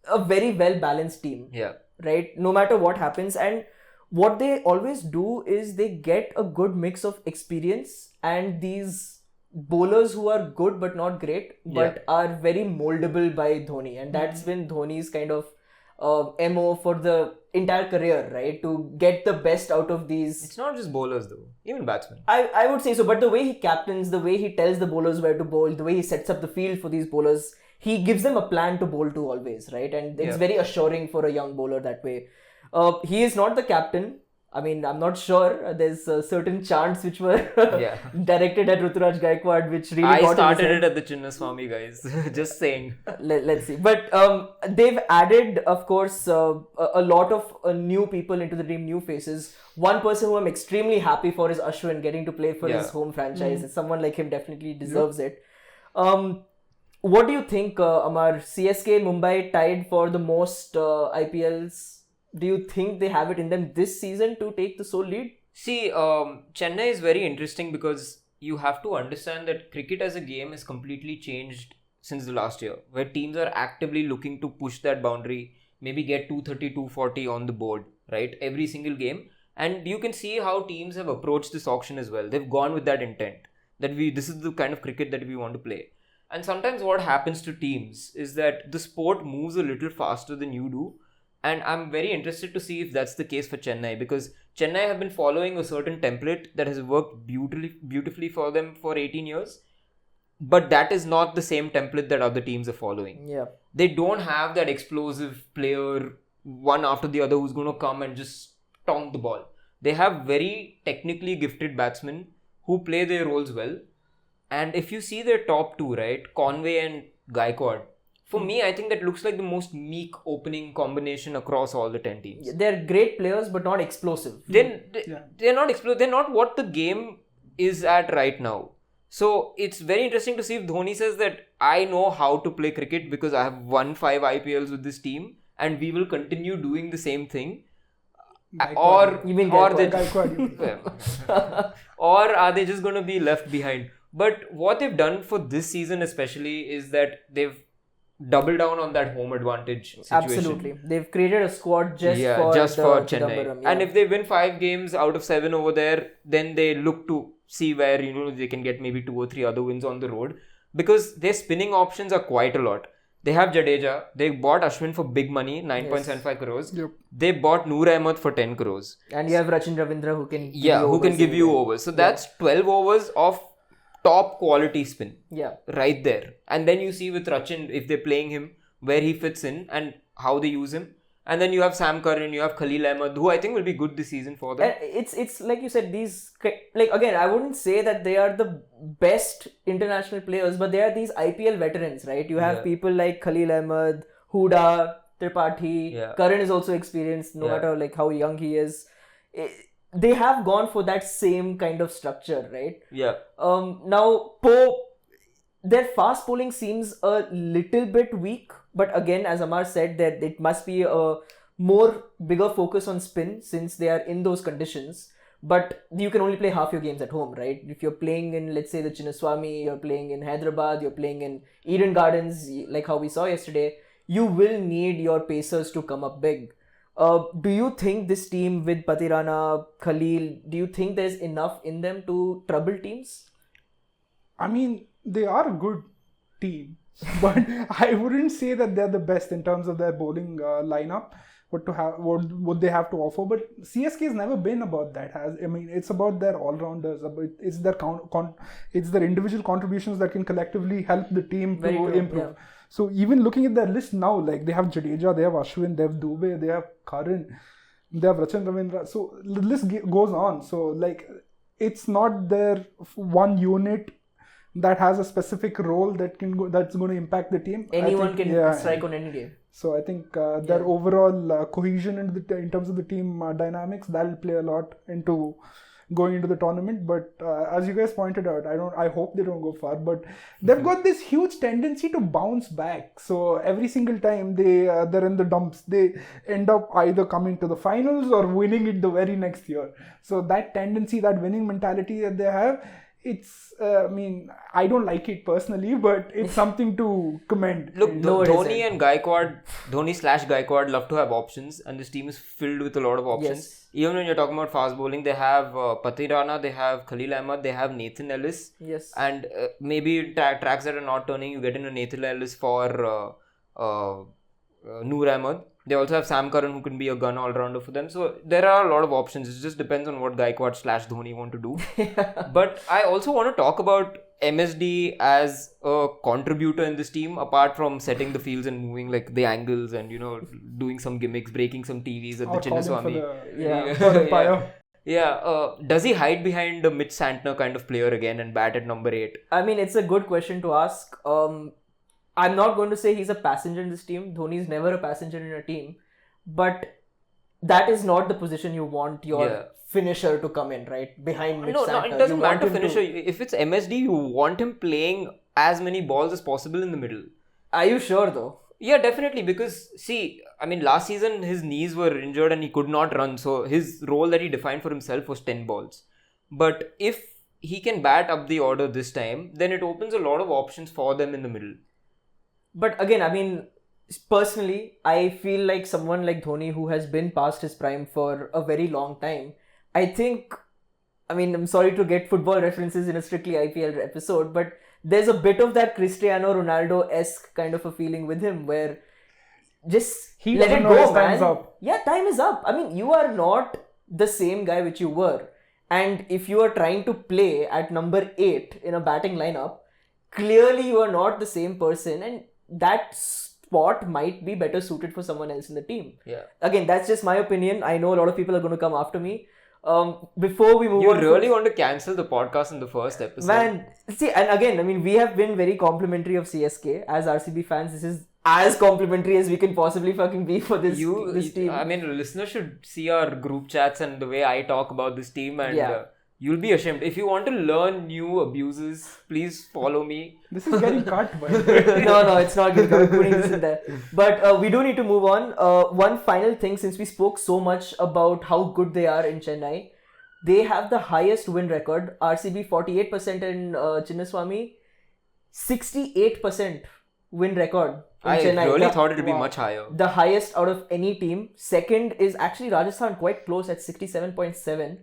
a very well balanced team. Yeah. Right? No matter what happens. And what they always do is they get a good mix of experience and these bowlers who are good but not great, but are very moldable by Dhoni. And that's been Dhoni's kind of MO for the entire career, right? To get the best out of these. It's not just bowlers though, even batsmen. I would say so, but the way he captains, the way he tells the bowlers where to bowl, the way he sets up the field for these bowlers, he gives them a plan to bowl to always, right? And it's very assuring for a young bowler that way. He is not the captain. I mean, I'm not sure. There's certain chants which were directed at Ruturaj Gaikwad, which really I got started it at the Chinnaswamy guys. Just saying. Let's see. But they've added, of course, a lot of new people into the team, new faces. One person who I'm extremely happy for is Ashwin getting to play for his home franchise. Someone like him definitely deserves it. What do you think, Ammar? CSK and Mumbai tied for the most IPLs. Do you think they have it in them this season to take the sole lead? See, Chennai is very interesting because you have to understand that cricket as a game has completely changed since the last year, where teams are actively looking to push that boundary, maybe get 230, 240 on the board, right? Every single game. And you can see how teams have approached this auction as well. They've gone with that intent that this is the kind of cricket that we want to play. And sometimes what happens to teams is that the sport moves a little faster than you do. And I'm very interested to see if that's the case for Chennai, because Chennai have been following a certain template that has worked beautifully for them for 18 years. But that is not the same template that other teams are following. Yeah. They don't have that explosive player, one after the other, who's going to come and just tong the ball. They have very technically gifted batsmen who play their roles well. And if you see their top two, right, Conway and Gaikwad, for me, I think that looks like the most meek opening combination across all the 10 teams. They're great players, but not explosive. They're not explosive. They're not what the game is at right now. So it's very interesting to see if Dhoni says that I know how to play cricket because I have won 5 IPLs with this team and we will continue doing the same thing. Or are they just going to be left behind? But what they've done for this season especially is that they've double down on that home advantage situation. Absolutely. They've created a squad just for Chennai. And if they win 5 games out of 7 over there, then they look to see where they can get maybe 2 or 3 other wins on the road, because their spinning options are quite a lot. They have Jadeja. They bought Ashwin for big money, 9.75 crores. Yep. They bought Noor Ahmed for 10 crores. And you have Rajasthan who can give you overs. So that's 12 overs of top quality spin. Yeah. Right there. And then you see with Rachin, if they're playing him, where he fits in and how they use him. And then you have Sam Curran, you have Khalil Ahmed, who I think will be good this season for them. And it's like you said, these, like, again, I wouldn't say that they are the best international players, but they are these IPL veterans, right? You have people like Khalil Ahmed, Huda, Tripathi, Curran is also experienced, no matter like how young he is. They have gone for that same kind of structure, right? Yeah. Now, their fast bowling seems a little bit weak, but again, as Ammar said, that it must be a bigger focus on spin since they are in those conditions. But you can only play half your games at home, right? If you're playing in, let's say, the Chinnaswamy, you're playing in Hyderabad, you're playing in Eden Gardens, like how we saw yesterday, you will need your pacers to come up big. Do you think this team with Patirana, Khalil, do you think there's enough in them to trouble teams? I mean, they are a good team, but I wouldn't say that they're the best in terms of their bowling lineup. what they have to offer. But CSK has never been about that. It's about their all-rounders. It's their individual contributions that can collectively help the team to improve. Yeah. So even looking at their list now, like they have Jadeja, they have Ashwin, they have Dubey, they have Karan, they have Raghavendra. So the list goes on. So like it's not their one unit that has a specific role that's going to impact the team. Anyone can strike on any game. So I think their overall cohesion in terms of the team dynamics, that'll play a lot into going into the tournament. But as you guys pointed out, I hope they don't go far, but they've got this huge tendency to bounce back. So every single time they're in the dumps, they end up either coming to the finals or winning it the very next year. So that tendency, that winning mentality that they have, it's I don't like it personally, but it's something to commend. Look, Dhoni/Gaikwad love to have options, and this team is filled with a lot of options. Yes. Even when you're talking about fast bowling, they have Patirana, they have Khalil Ahmed, they have Nathan Ellis. Yes. And maybe tracks that are not turning, you get in a Nathan Ellis for Noor Ahmed. They also have Sam Curran, who can be a gun all-rounder for them. So there are a lot of options. It just depends on what Gaikwad/Dhoni want to do. But I also want to talk about MSD as a contributor in this team, apart from setting the fields and moving like the angles and, doing some gimmicks, breaking some TVs at the Chinnaswamy. Does he hide behind the Mitch Santner kind of player again and bat at number 8? I mean, it's a good question to ask. I'm not going to say he's a passenger in this team. Dhoni is never a passenger in a team. But that is not the position you want your finisher to come in, right? Behind Mitch Santner. No, it doesn't matter finisher. If it's MSD, you want him playing as many balls as possible in the middle. Are you sure though? Yeah, definitely. Because, last season his knees were injured and he could not run. So his role that he defined for himself was 10 balls. But if he can bat up the order this time, then it opens a lot of options for them in the middle. But again, personally, I feel like someone like Dhoni, who has been past his prime for a very long time, I'm sorry to get football references in a strictly IPL episode, but there's a bit of that Cristiano Ronaldo-esque kind of a feeling with him where just let it go, man. Yeah, time is up. You are not the same guy which you were. And if you are trying to play at number 8 in a batting lineup, clearly you are not the same person, and that spot might be better suited for someone else in the team. Yeah. Again, that's just my opinion. I know a lot of people are going to come after me. Before we move on... You really want to cancel the podcast in the first episode. Man, see, and again, we have been very complimentary of CSK. As RCB fans, this is as complimentary as we can possibly fucking be for this team. Listeners should see our group chats and the way I talk about this team, and you'll be ashamed. If you want to learn new abuses, please follow me. This is getting cut. No, it's not getting cut. I'm putting this in there. But we do need to move on. One final thing, since we spoke so much about how good they are in Chennai, they have the highest win record. RCB 48% in Chinnaswamy, 68% win record in Chennai. I really thought it would be much higher. The highest out of any team. Second is actually Rajasthan, quite close at 67.7.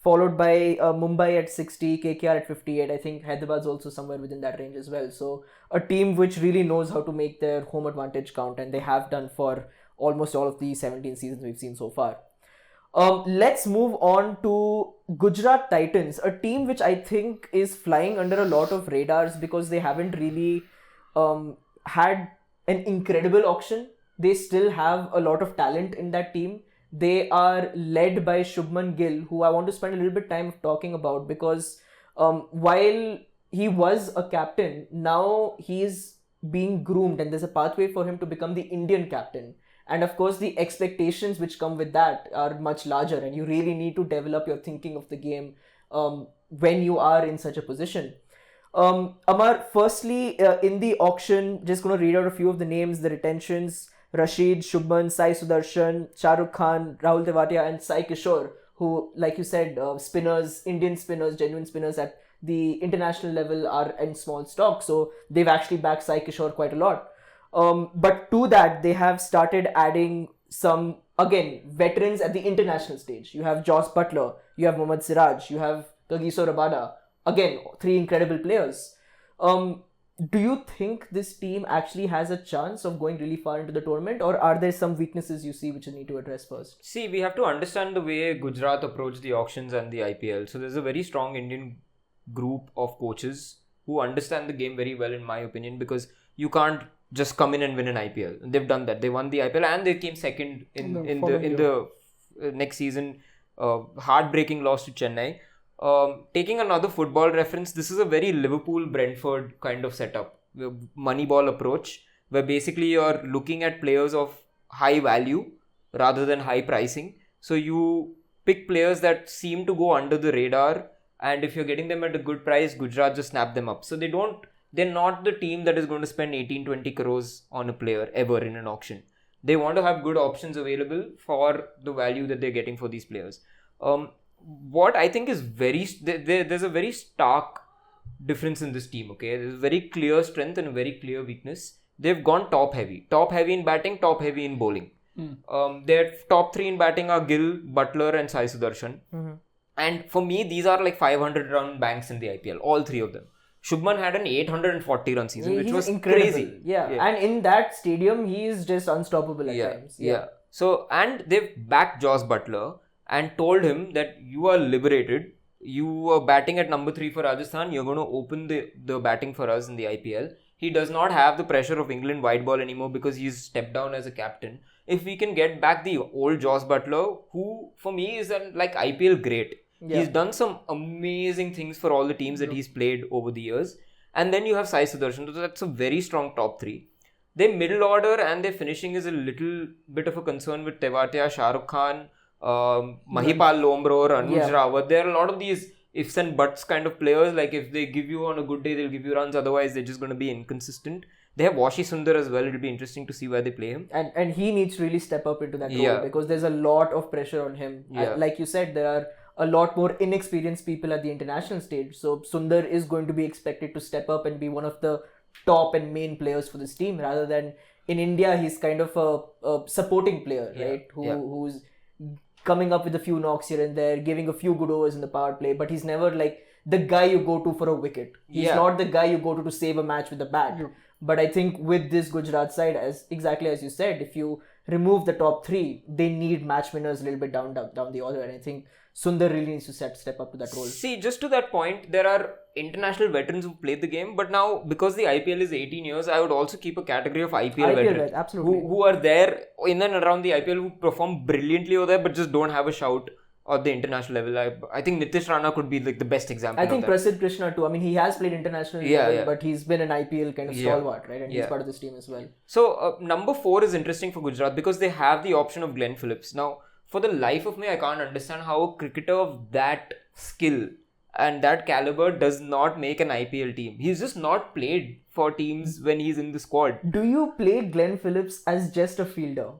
Followed by Mumbai at 60, KKR at 58. I think Hyderabad's also somewhere within that range as well. So a team which really knows how to make their home advantage count, and they have done for almost all of the 17 seasons we've seen so far. Let's move on to Gujarat Titans, a team which I think is flying under a lot of radars because they haven't really had an incredible auction. They still have a lot of talent in that team. They are led by Shubman Gill, who I want to spend a little bit of time talking about because while he was a captain, now he's being groomed and there's a pathway for him to become the Indian captain. And of course, the expectations which come with that are much larger, and you really need to develop your thinking of the game when you are in such a position. Ammar, firstly, in the auction, just going to read out a few of the names, the retentions. Rashid, Shubman, Sai Sudarshan, Shahrukh Khan, Rahul Tewatia and Sai Kishore, who, like you said, spinners, Indian spinners, genuine spinners at the international level are in small stock. So they've actually backed Sai Kishore quite a lot. But to that, they have started adding some, again, veterans at the international stage. You have Joss Butler, you have Mohammad Siraj, you have Kagiso Rabada. Again, 3 incredible players. do you think this team actually has a chance of going really far into the tournament, or are there some weaknesses you see which you need to address first? See, we have to understand the way Gujarat approached the auctions and the IPL. So there's a very strong Indian group of coaches who understand the game very well, in my opinion, because you can't just come in and win an IPL. They've done that. They won the IPL and they came second in the next season. Heartbreaking loss to Chennai. Taking another football reference, this is a very Liverpool-Brentford kind of setup, Moneyball approach, where basically you're looking at players of high value rather than high pricing. So you pick players that seem to go under the radar, and if you're getting them at a good price, Gujarat just snap them up. So they're not the team that is going to spend 18-20 crores on a player ever in an auction. They want to have good options available for the value that they're getting for these players. What I think is there's a very stark difference in this team, okay? There's a very clear strength and a very clear weakness. They've gone top heavy in batting, top heavy in bowling. Their top three in batting are Gill, Butler and Sai Sudarshan. And for me, these are like 500 run banks in the IPL, all three of them. Shubman had an 840 run season, which was incredible. Crazy. Yeah, and in that stadium, he is just unstoppable at times. Yeah. So, and they've backed Joss Butler and told him that you are liberated. You are batting at number 3 for Rajasthan. You're going to open the batting for us in the IPL. He does not have the pressure of England white ball anymore because he's stepped down as a captain. If we can get back the old Joss Butler, who for me is like IPL great. Yeah. He's done some amazing things for all the teams that he's played over the years. And then you have Sai Sudarshan. So that's a very strong top 3. Their middle order and their finishing is a little bit of a concern with Tewatia, Shah Rukh Khan, Mahipal Lomro, Anuj Rawat. There are a lot of these ifs and buts kind of players. Like if they give you on a good day, they'll give you runs. Otherwise, they're just going to be inconsistent. They have Washi Sundar as well. It'll be interesting to see where they play him. And he needs to really step up into that role because there's a lot of pressure on him. Like you said, there are a lot more inexperienced people at the international stage. So Sundar is going to be expected to step up and be one of the top and main players for this team, rather than in India, he's kind of a supporting player, right? Who's coming up with a few knocks here and there, giving a few good overs in the power play, but he's never like the guy you go to for a wicket. He's not the guy you go to save a match with a bat. But I think with this Gujarat side, exactly as you said, if you remove the top 3, they need match winners a little bit down the order, and I think Sundar really needs to step up to that role. See, just to that point, there are international veterans who played the game, but now because the IPL is 18 years, I would also keep a category of IPL veterans absolutely. Who are there in and around the IPL, who perform brilliantly over there, but just don't have a shout at the international level. I think Nitish Rana could be like the best example. I think Prasidh Krishna too. I mean, he has played international level, but he's been an IPL kind of stalwart, right? And he's part of this team as well. So number 4 is interesting for Gujarat because they have the option of Glenn Phillips. Now, for the life of me, I can't understand how a cricketer of that skill and that caliber does not make an IPL team. He's just not played for teams when he's in the squad. Do you play Glenn Phillips as just a fielder?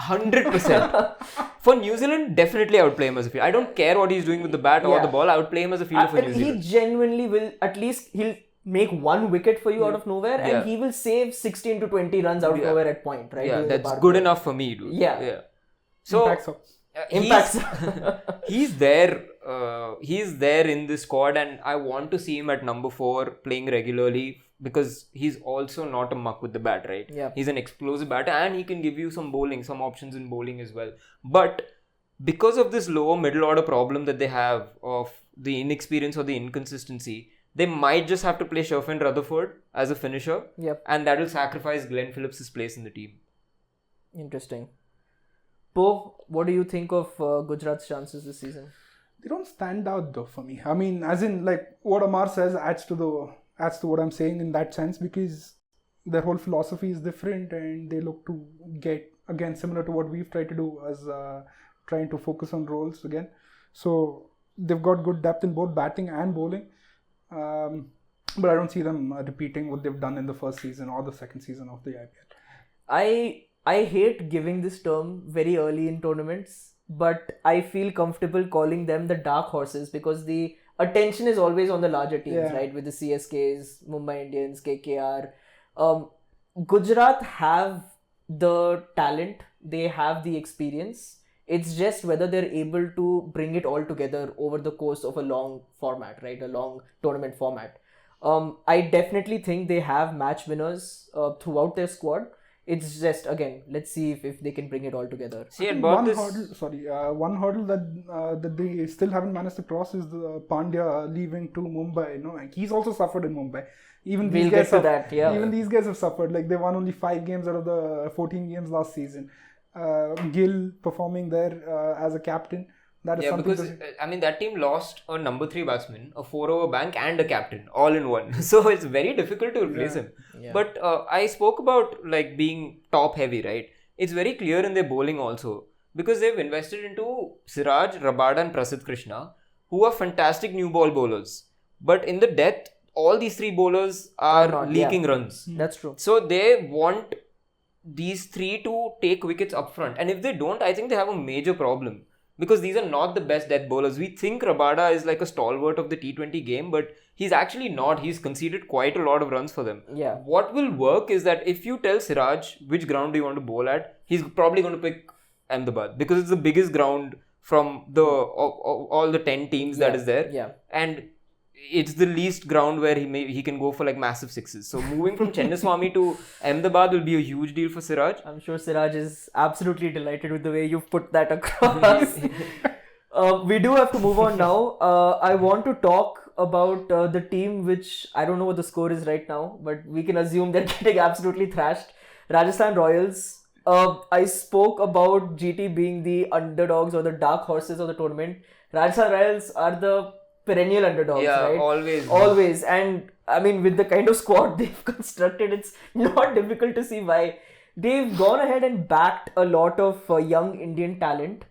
100%. For New Zealand, definitely I would play him as a fielder. I don't care what he's doing with the bat or the ball. I would play him as a fielder for New Zealand. He genuinely will, at least he'll make one wicket for you out of nowhere, and he will save 16 to 20 runs out of nowhere at point, right? Yeah, that's good enough for me, dude. Yeah. So, Impact. He's there. He's there in the squad, and I want to see him at number 4 playing regularly because he's also not a muck with the bat, right? Yeah. He's an explosive batter, and he can give you some options in bowling as well. But because of this lower middle order problem that they have of the inexperience or the inconsistency, they might just have to play Sherfin Rutherford as a finisher, and that will sacrifice Glenn Phillips' place in the team. Interesting. Po, what do you think of Gujarat's chances this season? They don't stand out though for me. I mean, as in like what Ammar says adds to what I'm saying in that sense, because their whole philosophy is different and they look to get, again, similar to what we've tried to do as trying to focus on roles again. So they've got good depth in both batting and bowling. But I don't see them repeating what they've done in the first season or the second season of the IPL. I hate giving this term very early in tournaments, but I feel comfortable calling them the dark horses because the attention is always on the larger teams, right? With the CSKs, Mumbai Indians, KKR. Gujarat have the talent, they have the experience. It's just whether they're able to bring it all together over the course of a long format, right? A long tournament format. I definitely think they have match winners throughout their squad. It's just, again, let's see if they can bring it all together. See, I think about one this. hurdle, one hurdle that they still haven't managed to cross is the Pandya leaving to Mumbai. Like he's also suffered in Mumbai. Even We'll these get guys to have, that, yeah. Even these guys have suffered. Like they won only 5 games out of the 14 games last season. Gill performing there as a captain. That is Yeah, something. because that team lost a number 3 batsman, a 4-over bank, and a captain all in one. So it's very difficult to replace him. Yeah. But I spoke about like being top heavy, right? It's very clear in their bowling also because they've invested into Siraj, Rabada, and Prasidh Krishna, who are fantastic new ball bowlers. But in the death, all these 3 bowlers are not, leaking runs. That's true. So they want these 3 to take wickets up front, and if they don't, I think they have a major problem. Because these are not the best death bowlers. We think Rabada is like a stalwart of the T20 game, but he's actually not. He's conceded quite a lot of runs for them. Yeah. What will work is that if you tell Siraj which ground do you want to bowl at, he's probably going to pick Ahmedabad because it's the biggest ground from the all the 10 teams that is there. Yeah. And it's the least ground where he can go for like massive sixes. So moving from Chennaswamy to Ahmedabad will be a huge deal for Siraj. I'm sure Siraj is absolutely delighted with the way you've put that across. We do have to move on now. I want to talk about the team which, I don't know what the score is right now, but we can assume they're getting absolutely thrashed. Rajasthan Royals. I spoke about GT being the underdogs or the dark horses of the tournament. Rajasthan Royals are the perennial underdogs, right? Always. And I mean, with the kind of squad they've constructed, it's not difficult to see why. They've gone ahead and backed a lot of young Indian talent.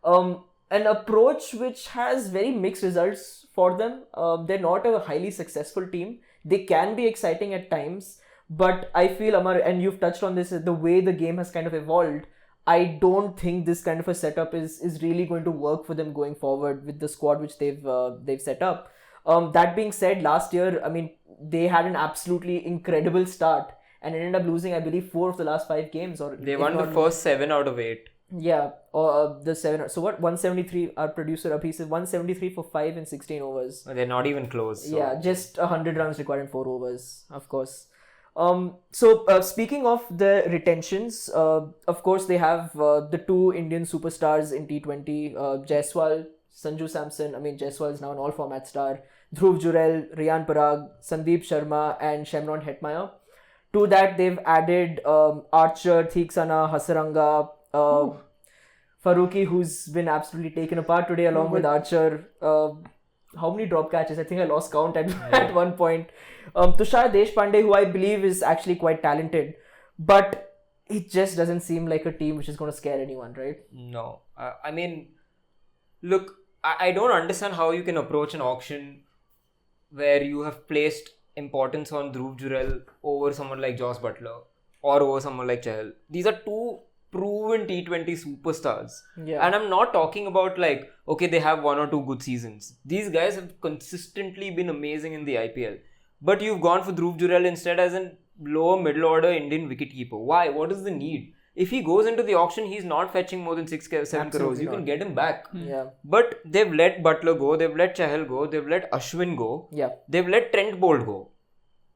An approach which has very mixed results for them. They're not a highly successful team. They can be exciting at times, but I feel, Ammar, and you've touched on this, the way the game has kind of evolved, I don't think this kind of a setup is really going to work for them going forward with the squad which they've set up. That being said, last year, I mean, they had an absolutely incredible start and ended up losing, I believe, 4 of the last 5 games. Or they won the first 7 out of 8. Yeah, or the 7. So what? 173. Our producer Abhi says 173 for 5 and 16 overs. They're not even close. So. Yeah, just 100 runs required in 4 overs, of course. So speaking of the retentions, of course they have the 2 Indian superstars in T20, Jaiswal, Sanju Samson. I mean, Jaiswal is now an all-format star. Dhruv Jurel, Riyan Parag, Sandeep Sharma, and Shemron Hetmeyer. To that, they've added Archer, Theeksana, Hasaranga, Farooqi, who's been absolutely taken apart today along with Archer. How many drop catches? I think I lost count at one point. Tushar Deshpande, who I believe is actually quite talented, but it just doesn't seem like a team which is going to scare anyone, right? No. I mean, look, I don't understand how you can approach an auction where you have placed importance on Dhruv Jurel over someone like Joss Butler or over someone like Chahal. These are 2 proven T20 superstars. Yeah. And I'm not talking about like, okay, they have 1 or 2 good seasons. These guys have consistently been amazing in the IPL. But you've gone for Dhruv Jurel instead as a lower middle order Indian wicketkeeper. Why? What is the need? If he goes into the auction, he's not fetching more than 6-7 crores. You can get him back. Yeah. But they've let Butler go, they've let Chahal go, they've let Ashwin go, Yeah. they've let Trent Bolt go.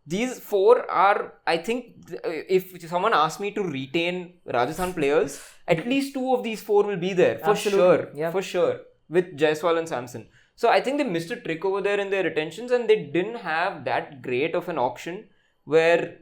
These 4 are, I think, if someone asked me to retain Rajasthan players, at least 2 of these 4 will be there. For sure. Yeah. For sure. With Jaiswal and Samson. So I think they missed a trick over there in their retentions and they didn't have that great of an auction where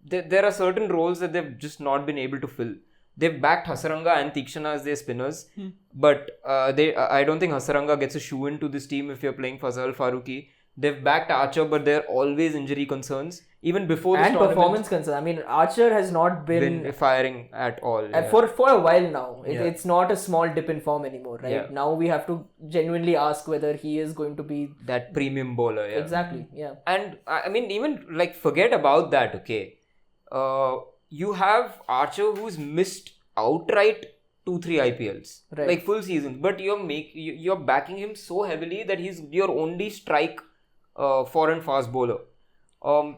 there are certain roles that they've just not been able to fill. They've backed Hasaranga and Theekshana as their spinners, but I don't think Hasaranga gets a shoe into this team if you're playing Fazal Farooqi. They've backed Archer, but there are always injury concerns. Even before this tournament, performance concerns. I mean, Archer has not been firing at all. for a while now. It's not a small dip in form anymore, right? Yeah. Now we have to genuinely ask whether he is going to be that premium bowler. Yeah. Exactly. Yeah. And I mean, even like forget about that. Okay, you have Archer who's missed outright 2-3 IPLs, Right. like full seasons, but you're backing him so heavily that he's your only strike foreign fast bowler.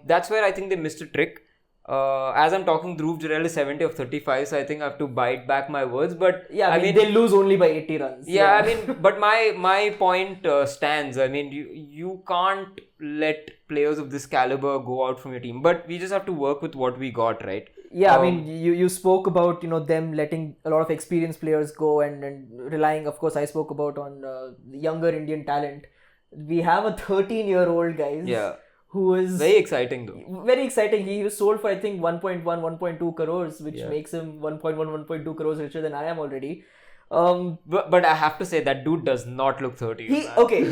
That's where I think they missed a trick. As I'm talking, Dhruv Jurel is 70 of 35, so I think I have to bite back my words. But Yeah, I mean they lose only by 80 runs. yeah, I mean, but my point stands. I mean, you can't let players of this caliber go out from your team. But we just have to work with what we got, right? Yeah, I mean, you spoke about, them letting a lot of experienced players go and relying, of course, I spoke about on younger Indian talent. We have a 13-year-old, guys. Yeah. Who is Very exciting though. Very exciting. He was sold for I think 1.1, 1.2 crores, which makes him 1.1, 1.2 crores richer than I am already. But I have to say that dude does not look 30. Let's be real. Okay,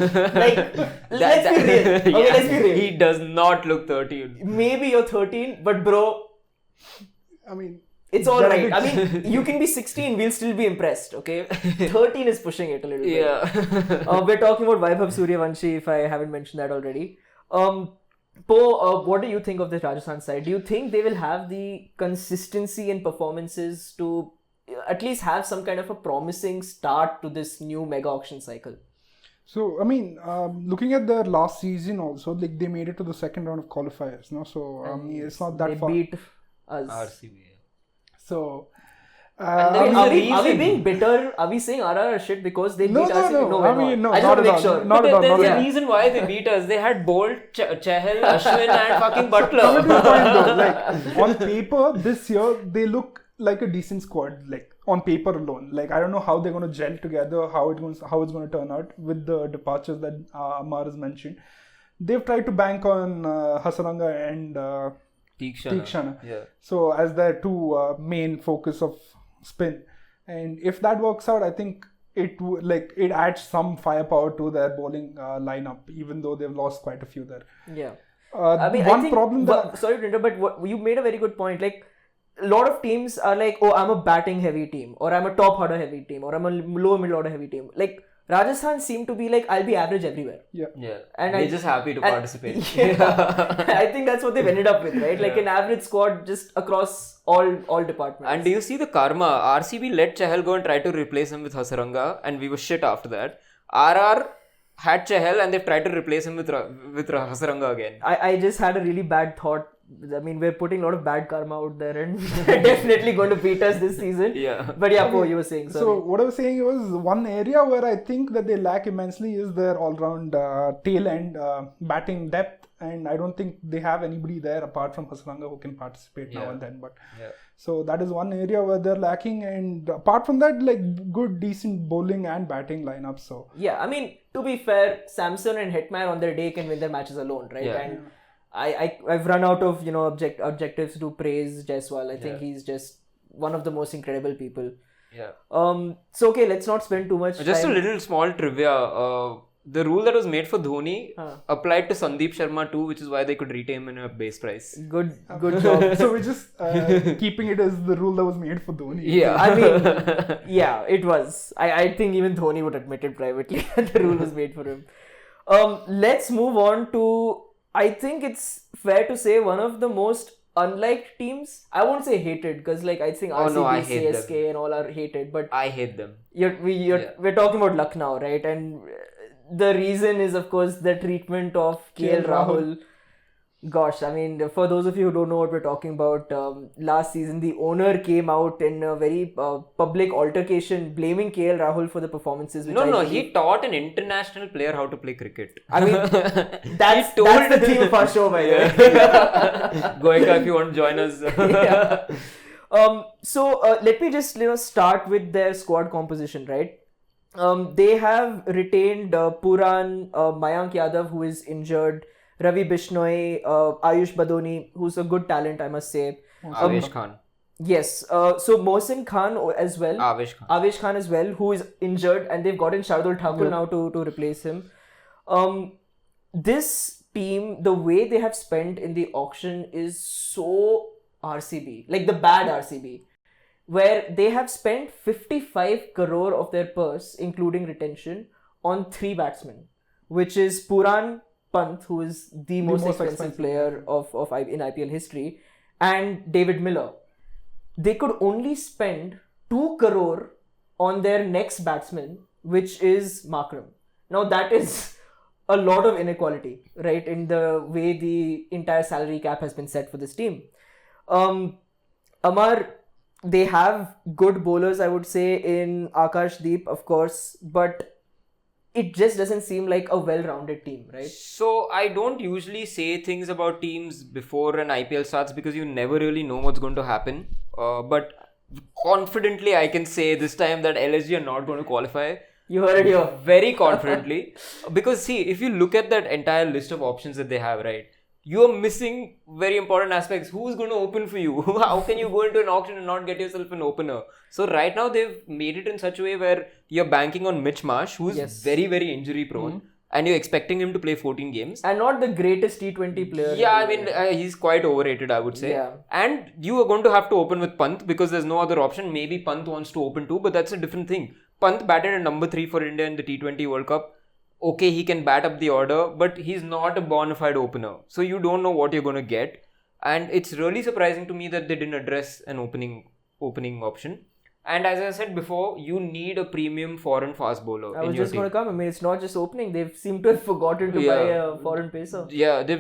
let's be real. He does not look 30. Maybe you're 13, but bro, I mean, it's all right. I mean, you can be 16, we'll still be impressed, okay? 13 is pushing it a little bit. Yeah. We're talking about Vaibhav Suryavanshi, if I haven't mentioned that already. Po, what do you think of this Rajasthan side? Do you think they will have the consistency in performances to at least have some kind of a promising start to this new mega auction cycle? So, I mean, looking at their last season also, like they made it to the second round of qualifiers, no? So, I mean, it's not that far. They beat us. RCB. So, Are we being bitter? Are we saying RR shit because they beat us? No. I mean, no, I just not want to at make all. sure. Not at all. There's Not a at all. reason why they beat us. They had Bolt, Chahal, Ashwin and fucking Butler. Coming to the point though, like on paper, this year they look like a decent squad. Like on paper alone, like I don't know how they're going to gel together, how it's going to turn out with the departures that Ammar has mentioned. They've tried to bank on Hasaranga and Tikshana. Yeah. So as their two main focus of spin, and if that works out, I think it adds some firepower to their bowling lineup, even though they've lost quite a few there. Yeah. I think problem that sorry to interrupt, but you made a very good point. Like, a lot of teams are like, oh, I'm a batting heavy team, or I'm a top order heavy team, or I'm a low middle order heavy team. Like, Rajasthan seem to be like, I'll be average everywhere. Yeah. And they're just happy to participate. Yeah. I think that's what they've ended up with, right? Like an average squad just across all departments. And do you see the karma? RCB let Chahal go and try to replace him with Hasaranga, and we were shit after that. RR had Chahal and they've tried to replace him with Hasaranga again. I just had a really bad thought. I mean, we're putting a lot of bad karma out there and they're definitely going to beat us this season. Yeah. But yeah, Po, you were saying. Sorry. So what I was saying was one area where I think that they lack immensely is their all-round tail end batting depth, and I don't think they have anybody there apart from Hasaranga who can participate now and then. But so that is one area where they're lacking, and apart from that, like good, decent bowling and batting lineup. So yeah, I mean, to be fair, Samson and Hetmeyer on their day can win their matches alone, right? Yeah. And I've run out of objectives to praise Jaiswal. I think he's just one of the most incredible people. Yeah. So okay, let's not spend too much Just time. a little small trivia. The rule that was made for Dhoni applied to Sandeep Sharma too, which is why they could retain him in a base price. Good job. so we're just keeping it as the rule that was made for Dhoni. Yeah. I mean, yeah, it was. I think even Dhoni would admit it privately that the rule was made for him. Let's move on to, I think it's fair to say, one of the most unliked teams. I won't say hated, because like I think RCB, I hate CSK them. and all are hated, but I hate them. we're talking about Lucknow, right? And the reason is, of course, the treatment of KL Rahul. Gosh, I mean, for those of you who don't know what we're talking about, last season the owner came out in a very public altercation blaming KL Rahul for the performances. Which He taught an international player how to play cricket. I mean, that's the theme of our show, by the way. Goenka, if you want to join us. So let me just start with their squad composition, right? They have retained Puran, Mayank Yadav, who is injured, Ravi Bishnoi, Ayush Badoni, who's a good talent, I must say. Avesh Khan. Yes. So Mohsin Khan as well. Avesh Khan as well, who is injured, and they've gotten Shardul Thakur now to replace him. This team, the way they have spent in the auction is so RCB, like the bad RCB, where they have spent 55 crore of their purse, including retention, on 3 batsmen, which is Puran Pant, who is the most expensive player in IPL history, and David Miller. They could only spend 2 crore on their next batsman, which is Markram. Now that is a lot of inequality, right, in the way the entire salary cap has been set for this team. Ammar, they have good bowlers, I would say, in Akashdeep, of course, but it just doesn't seem like a well-rounded team, right? So I don't usually say things about teams before an IPL starts because you never really know what's going to happen. But confidently, I can say this time that LSG are not going to qualify. You heard it here. Very confidently. Because see, if you look at that entire list of options that they have, right, you are missing very important aspects. Who's going to open for you? How can you go into an auction and not get yourself an opener? So right now they've made it in such a way where you're banking on Mitch Marsh, who's very, very injury prone, and you're expecting him to play 14 games. And not the greatest T20 player. Yeah, I mean, he's quite overrated, I would say. Yeah. And you are going to have to open with Pant because there's no other option. Maybe Pant wants to open too, but that's a different thing. Pant batted at number 3 for India in the T20 World Cup. Okay, he can bat up the order, but he's not a bona fide opener. So you don't know what you're going to get. And it's really surprising to me that they didn't address an opening option. And as I said before, you need a premium foreign fast bowler. I was just going to come. I mean, it's not just opening. They seem to have forgotten to buy a foreign pacer. Yeah, they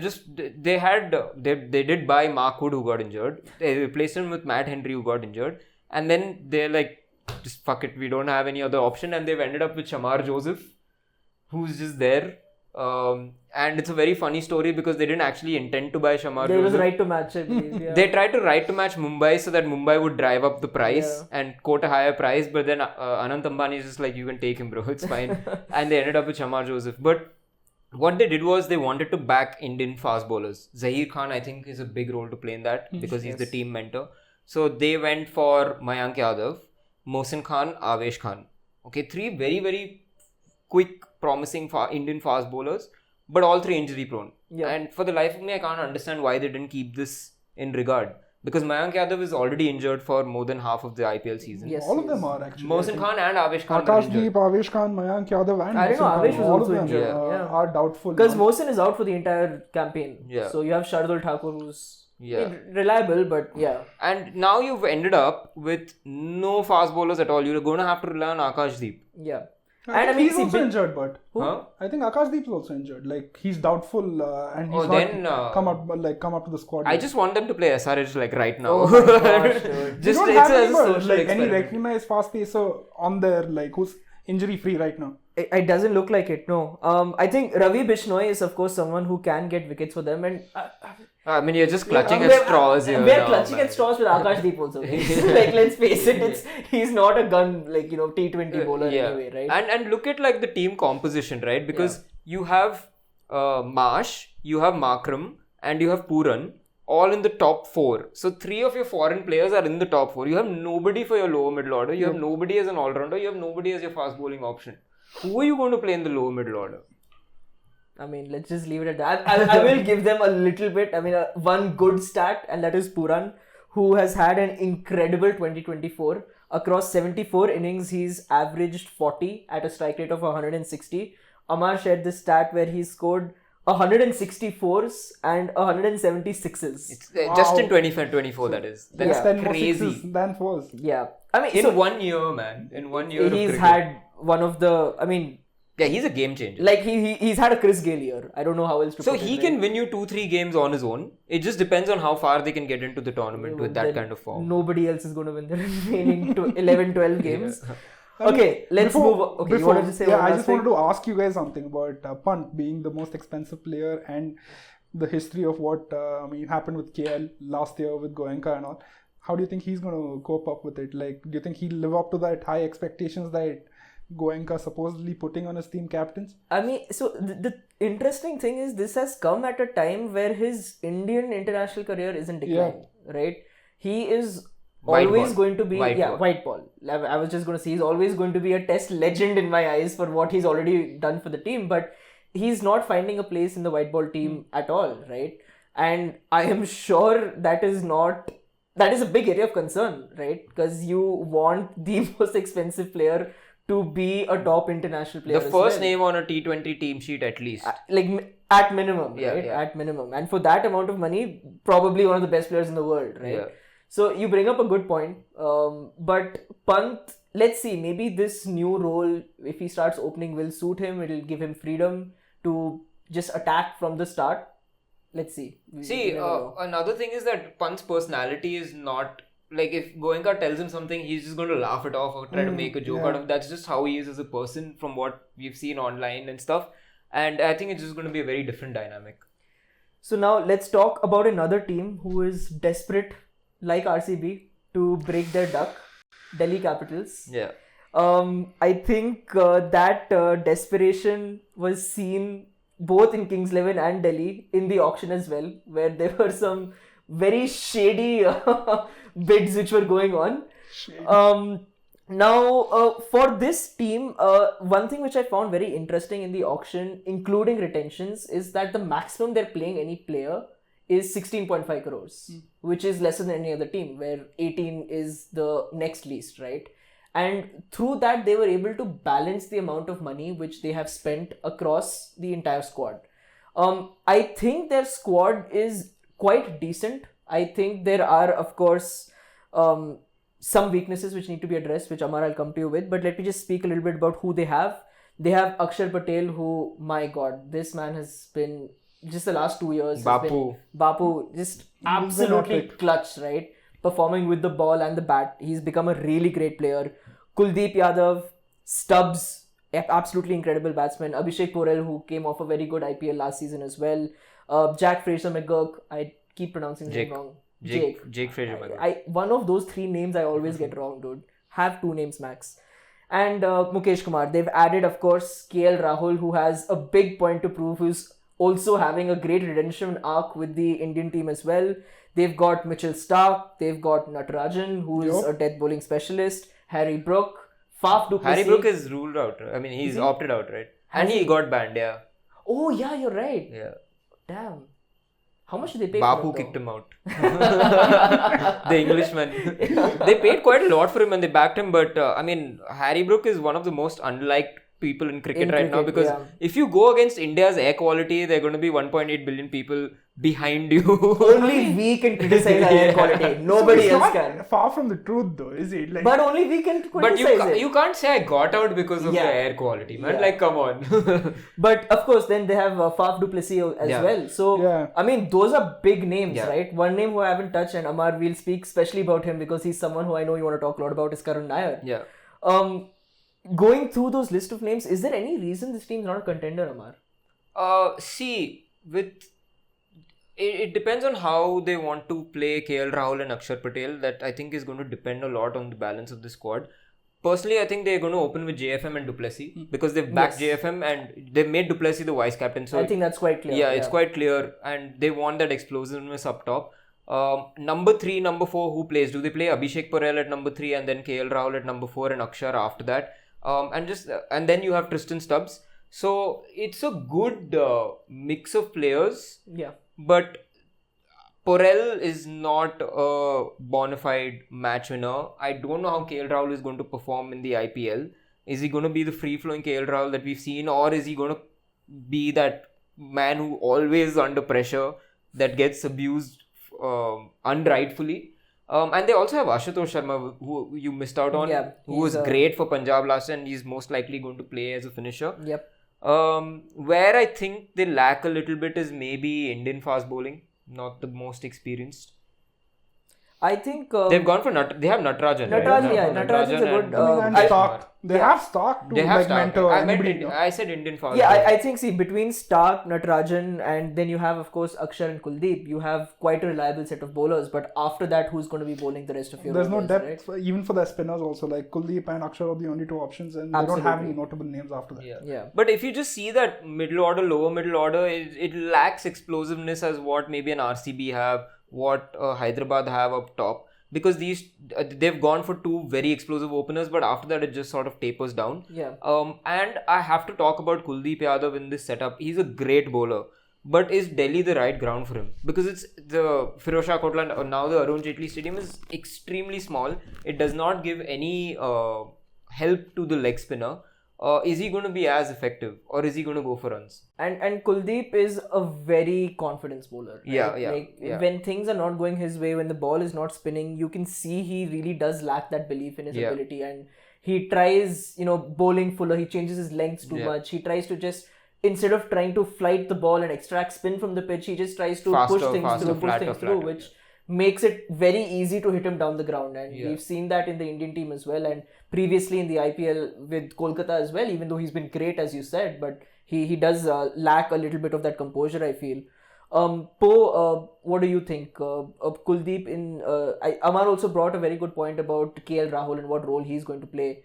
did buy Mark Wood, who got injured. They replaced him with Matt Henry, who got injured. And then they're like, just fuck it, we don't have any other option. And they've ended up with Shamar Joseph, who's just there. And it's a very funny story because they didn't actually intend to buy Shamar Joseph. They was right to match, I believe. Yeah. They tried to right to match Mumbai so that Mumbai would drive up the price and quote a higher price. But then Anant Ambani is just like, you can take him, bro. It's fine. And they ended up with Shamar Joseph. But what they did was they wanted to back Indian fast bowlers. Zahir Khan, I think, is a big role to play in that because he's the team mentor. So they went for Mayank Yadav, Mohsin Khan, Avesh Khan. Okay, 3 very, very quick, promising Indian fast bowlers, but all 3 injury prone. Yeah. And for the life of me, I can't understand why they didn't keep this in regard. Because Mayank Yadav is already injured for more than half of the IPL season. Yes, all of them are actually. Mohsin Khan and Avesh Khan. Akashdeep, Avesh Khan, Mayank Yadav, and I don't know, Avesh was also injured. Are doubtful. Because Mohsin is out for the entire campaign. Yeah. So you have Shardul Thakur, who's reliable, but And now you've ended up with no fast bowlers at all. You're going to have to rely on Akashdeep. Yeah. I mean, he's also injured, but I think Akashdeep is also injured. Like, he's doubtful and he's come up to the squad. I just want them to play SRH like right now. Oh my gosh, dude. Just don't have any recognized fast pacer on there, like who's injury free right now. It doesn't look like it, no. I think Ravi Bishnoi is, of course, someone who can get wickets for them, and I mean, you're just clutching at straws here. We're clutching at straws with Akashdeep also. Like, let's face it, he's not a gun, like, T20 bowler anyway, right? And look at like the team composition, right? Because you have Marsh, you have Makram, and you have Puran, all in the top 4. So 3 of your foreign players are in the top 4. You have nobody for your lower middle order. You have nobody as an all-rounder. You have nobody as your fast bowling option. Who are you going to play in the lower middle order? I mean, let's just leave it at that. I will give them a little bit. I mean, one good stat, and that is Puran, who has had an incredible 2024. Across 74 innings, he's averaged 40 at a strike rate of 160. Ammar shared this stat where he scored 164s and 176s. It's just in 24, that is. That's crazy. Than 4s. Yeah. I mean, in 1 year, man. In 1 year he's had one of the, I mean... Yeah, he's a game changer. Like, he's had a Chris Gayle year. I don't know how else to put it. So he can win you 2-3 games on his own. It just depends on how far they can get into the tournament with that kind of form. Nobody else is going to win the remaining 11-12 games. Okay, let's move on. Okay, you wanted to say I just wanted to ask you guys something about Pant being the most expensive player and the history of what happened with KL last year with Goenka and all. How do you think he's going to cope up with it? Like, do you think he'll live up to that high expectations that Goenka supposedly putting on his team captains? I mean, so the interesting thing is this has come at a time where his Indian international career isn't declining, right? He is always going to be white ball. I was just going to say he's always going to be a test legend in my eyes for what he's already done for the team, but he's not finding a place in the white ball team at all, right? And I am sure that is a big area of concern, right? Because you want the most expensive player to be a top international player. The first name on a T20 team sheet at least. Like at minimum, right? Yeah. At minimum. And for that amount of money, probably one of the best players in the world, right? Yeah. So you bring up a good point. But Pant, let's see, maybe this new role, if he starts opening, will suit him. It'll give him freedom to just attack from the start. let's see. See, never know. another thing is that Pant's personality is not like if Goenka tells him something, he's just going to laugh it off or try to make a joke out of it. That's just how he is as a person from what we've seen online and stuff. And I think it's just going to be a very different dynamic. So now let's talk about another team who is desperate, like RCB, to break their duck, Delhi Capitals. Yeah. I think that desperation was seen both in Kings 11 and Delhi in the auction as well, where there were some very shady bids which were going on. Now, for this team, one thing which I found very interesting in the auction, including retentions, is that the maximum they're playing any player is 16.5 crores, which is lesser than any other team, where 18 is the next least, right? And through that, they were able to balance the amount of money which they have spent across the entire squad. I think their squad is quite decent. I think there are, of course, some weaknesses which need to be addressed, which Ammar I'll come to you with. But let me just speak a little bit about who they have. They have Akshat Patel, who, my God, this man has been, just the last 2 years, Bapu, just absolutely clutch, right? Performing with the ball and the bat. He's become a really great player. Kuldeep Yadav, Stubbs, absolutely incredible batsman. Abhishek Porel, who came off a very good IPL last season as well. Jack Fraser McGurk, I keep pronouncing his name wrong. Jake Fraser McGurk. One of those 3 names I always get wrong, dude. Have 2 names max. And Mukesh Kumar. They've added, of course, KL Rahul, who has a big point to prove, who's also having a great redemption arc with the Indian team as well. They've got Mitchell Starc, they've got Natarajan, who is a death bowling specialist, Harry Brook, Faf du Plessis. Harry Brook is ruled out. I mean, he's opted out, right? And he got banned, yeah. Oh, yeah, you're right. Yeah. Damn. How much did they pay Bapu for him, kicked him out. The Englishman. They paid quite a lot for him and they backed him, but I mean, Harry Brook is one of the most unliked people in cricket right now, because if you go against India's air quality, there are going to be 1.8 billion people behind you. Only we can criticize our air quality. Nobody else can. Far from the truth, though, is it? Like, but only we can criticize but it. You can't say I got out because of the air quality, man. Like, come on. But of course, then they have Faf du Plessis as well. So, I mean, those are big names, right? One name who I haven't touched, and Ammar, we'll speak especially about him because he's someone who I know you want to talk a lot about, is Karun Nair. Yeah. Going through those list of names, is there any reason this team's not a contender, Ammar? See, it depends on how they want to play KL Rahul and Akshat Patel. That I think is going to depend a lot on the balance of the squad. Personally, I think they're going to open with JFM and du Plessis because they've backed JFM and they've made du Plessis the vice captain. So I think that's quite clear. Yeah, it's quite clear, and they want that explosiveness up top. Number 3, number 4, who plays? Do they play Abhishek Porel at number 3 and then KL Rahul at number 4 and Akshar after that? And then you have Tristan Stubbs. So it's a good mix of players. Yeah. But Porel is not a bona fide match winner. I don't know how KL Rahul is going to perform in the IPL. Is he going to be the free-flowing KL Rahul that we've seen, or is he going to be that man who always is under pressure, that gets abused unrightfully? And they also have Ashutosh Sharma, who you missed out on, who was great for Punjab last year, and he's most likely going to play as a finisher. Yep. Where I think they lack a little bit is maybe Indian fast bowling, not the most experienced. I think they've gone for they have Natarajan. Natarajan's a good. and Starc. They have Starc to like mentor anybody. I said Indian fast. Yeah, I think between Starc, Natarajan, and then you have of course Akshar and Kuldeep, you have quite a reliable set of bowlers. But after that, who's going to be bowling the rest of your? There's no depth, right? Even for the spinners also. Like Kuldeep and Akshar are the only 2 options, and they don't have any notable names after that. Yeah. But if you just see that middle order, lower middle order, it lacks explosiveness as what maybe an RCB have, what Hyderabad have up top, because they've gone for 2 very explosive openers, but after that it just sort of tapers down. And I have to talk about Kuldeep Yadav in this setup. He's a great bowler, but is Delhi the right ground for him? Because it's the Firozshah Kotla, now the Arun Jaitley Stadium, is extremely small. It does not give any help to the leg spinner. Is he going to be as effective, or is he going to go for runs? And Kuldeep is a very confidence bowler. Right? When things are not going his way, when the ball is not spinning, you can see he really does lack that belief in his ability, and he tries, bowling fuller. He changes his lengths too much. He tries to just instead of trying to flight the ball and extract spin from the pitch, he just tries to push things through, which makes it very easy to hit him down the ground. And we've seen that in the Indian team as well, and previously in the IPL with Kolkata as well, even though he's been great, as you said, but he does lack a little bit of that composure, I feel. What do you think? Kuldeep Ammar also brought a very good point about KL Rahul and what role he's going to play.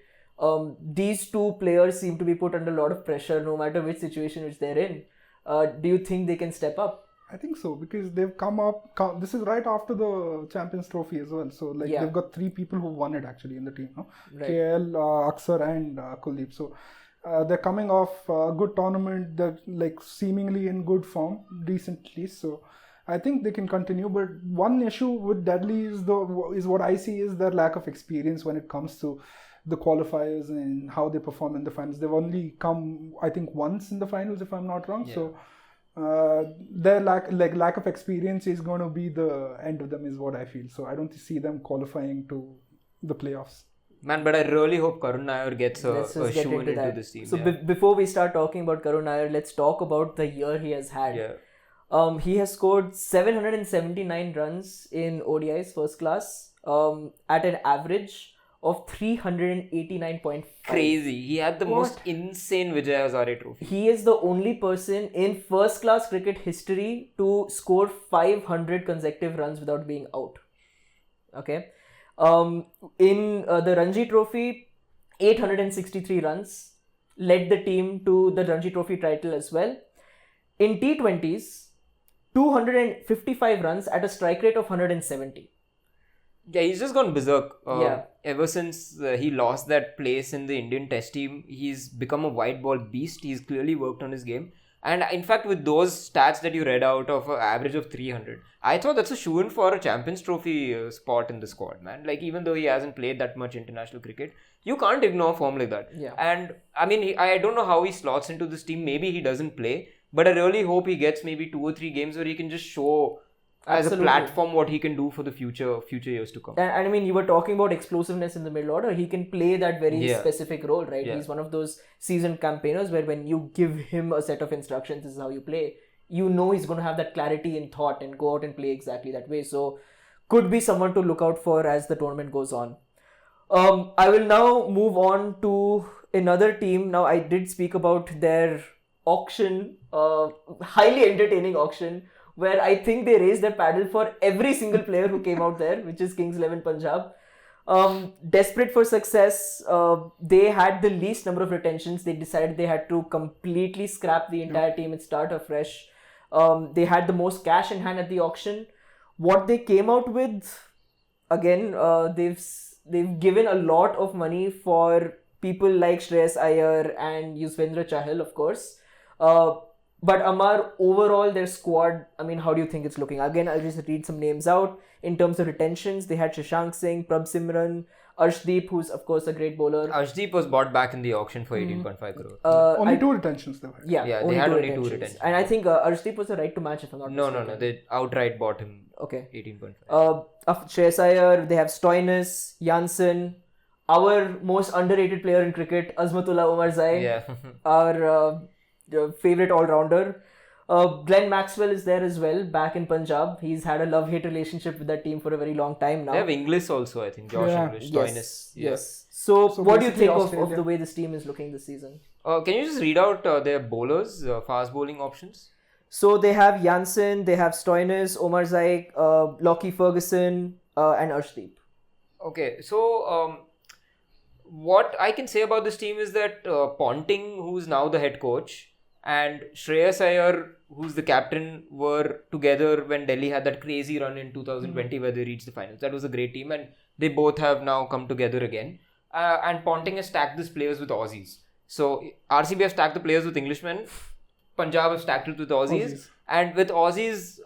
These two players seem to be put under a lot of pressure no matter which situation which they're in. Do you think they can step up? I think so, because they've come up. This is right after the Champions Trophy as well. So they've got 3 people who won it actually in the team. No? Right. KL, Akshat and Kuldeep. So they're coming off a good tournament. They're seemingly in good form, decently. So I think they can continue. But one issue with Delhi is what I see is their lack of experience when it comes to the qualifiers and how they perform in the finals. They've only come, I think, once in the finals, if I'm not wrong. Yeah. So their lack of experience is going to be the end of them, is what I feel. So I don't see them qualifying to the playoffs. Man, but I really hope Karun Nair gets a shoe into this team. So before we start talking about Karun Nair, let's talk about the year he has had. Yeah. He has scored 779 runs in ODIs first class at an average of 389.5. Crazy. He had the most insane Vijay Hazare trophy. He is the only person in first class cricket history to score 500 consecutive runs without being out. Okay. In the Ranji Trophy, 863 runs, led the team to the Ranji Trophy title as well. In T20s, 255 runs at a strike rate of 170. Yeah, he's just gone berserk. Ever since he lost that place in the Indian Test team, he's become a white ball beast. He's clearly worked on his game. And in fact, with those stats that you read out of an average of 300, I thought that's a shoo-in for a Champions Trophy spot in the squad, man. Even though he hasn't played that much international cricket, you can't ignore form like that. Yeah. And I mean, I don't know how he slots into this team. Maybe he doesn't play, but I really hope he gets maybe 2 or 3 games where he can just show as a platform what he can do for the future years to come. And I mean, you were talking about explosiveness in the middle order. He can play that very specific role, right? Yeah. He's one of those seasoned campaigners where when you give him a set of instructions, this is how you play, you know he's going to have that clarity in thought and go out and play exactly that way. So could be someone to look out for as the tournament goes on. I will now move on to another team. Now, I did speak about their auction, highly entertaining auction, where I think they raised their paddle for every single player who came out there, which is Kings 11 Punjab. Desperate for success, they had the least number of retentions. They decided they had to completely scrap the entire team and start afresh. They had the most cash in hand at the auction. What they came out with, again, they've given a lot of money for people like Shreyas Iyer and Yuzvendra Chahal, of course. But Ammar, overall, their squad, I mean, how do you think it's looking? Again, I'll just read some names out. In terms of retentions, they had Shashank Singh, Prabh Simran, Arshdeep, who's, of course, a great bowler. Arshdeep was bought back in the auction for 18.5 crore. Only 2 retentions they had. Yeah, they had only 2 retentions. And I think Arshdeep was the right to match, if I'm not mistaken. No. They outright bought him 18.5. Shreyas Iyer, they have Stoinis, Janssen, our most underrated player in cricket, Azmatullah Omarzai, our favorite all-rounder. Glenn Maxwell is there as well, back in Punjab. He's had a love-hate relationship with that team for a very long time now. They have Inglis also, I think. Josh Inglis, Stoinis. Yes. So what do you think of the way this team is looking this season? Can you just read out their bowlers, fast bowling options? So they have Janssen, they have Stoinis, Omarzai, Lockie Ferguson, and Arshdeep. Okay, so what I can say about this team is that Ponting, who's now the head coach, and Shreyas Iyer, who's the captain, were together when Delhi had that crazy run in 2020 where they reached the finals. That was a great team, and they both have now come together again. And Ponting has stacked these players with Aussies. So RCB have stacked the players with Englishmen, Punjab have stacked it with Aussies. And with Aussies,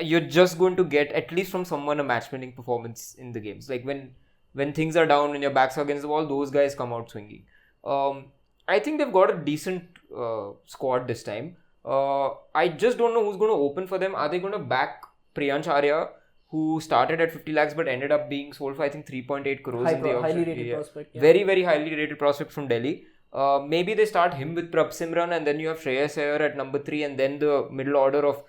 you're just going to get, at least from someone, a match-winning performance in the games. Like when things are down and your backs are against the wall, those guys come out swinging. I think they've got a decent squad this time. I just don't know who's going to open for them. Are they going to back Priyansh Arya, who started at 50 lakhs but ended up being sold for, I think, 3.8 crores in the auction? Highly rated prospect. Yeah. Very, very highly rated prospect from Delhi. Maybe they start him with Prabh Simran, and then you have Shreyas Iyer at number 3, and then the middle order of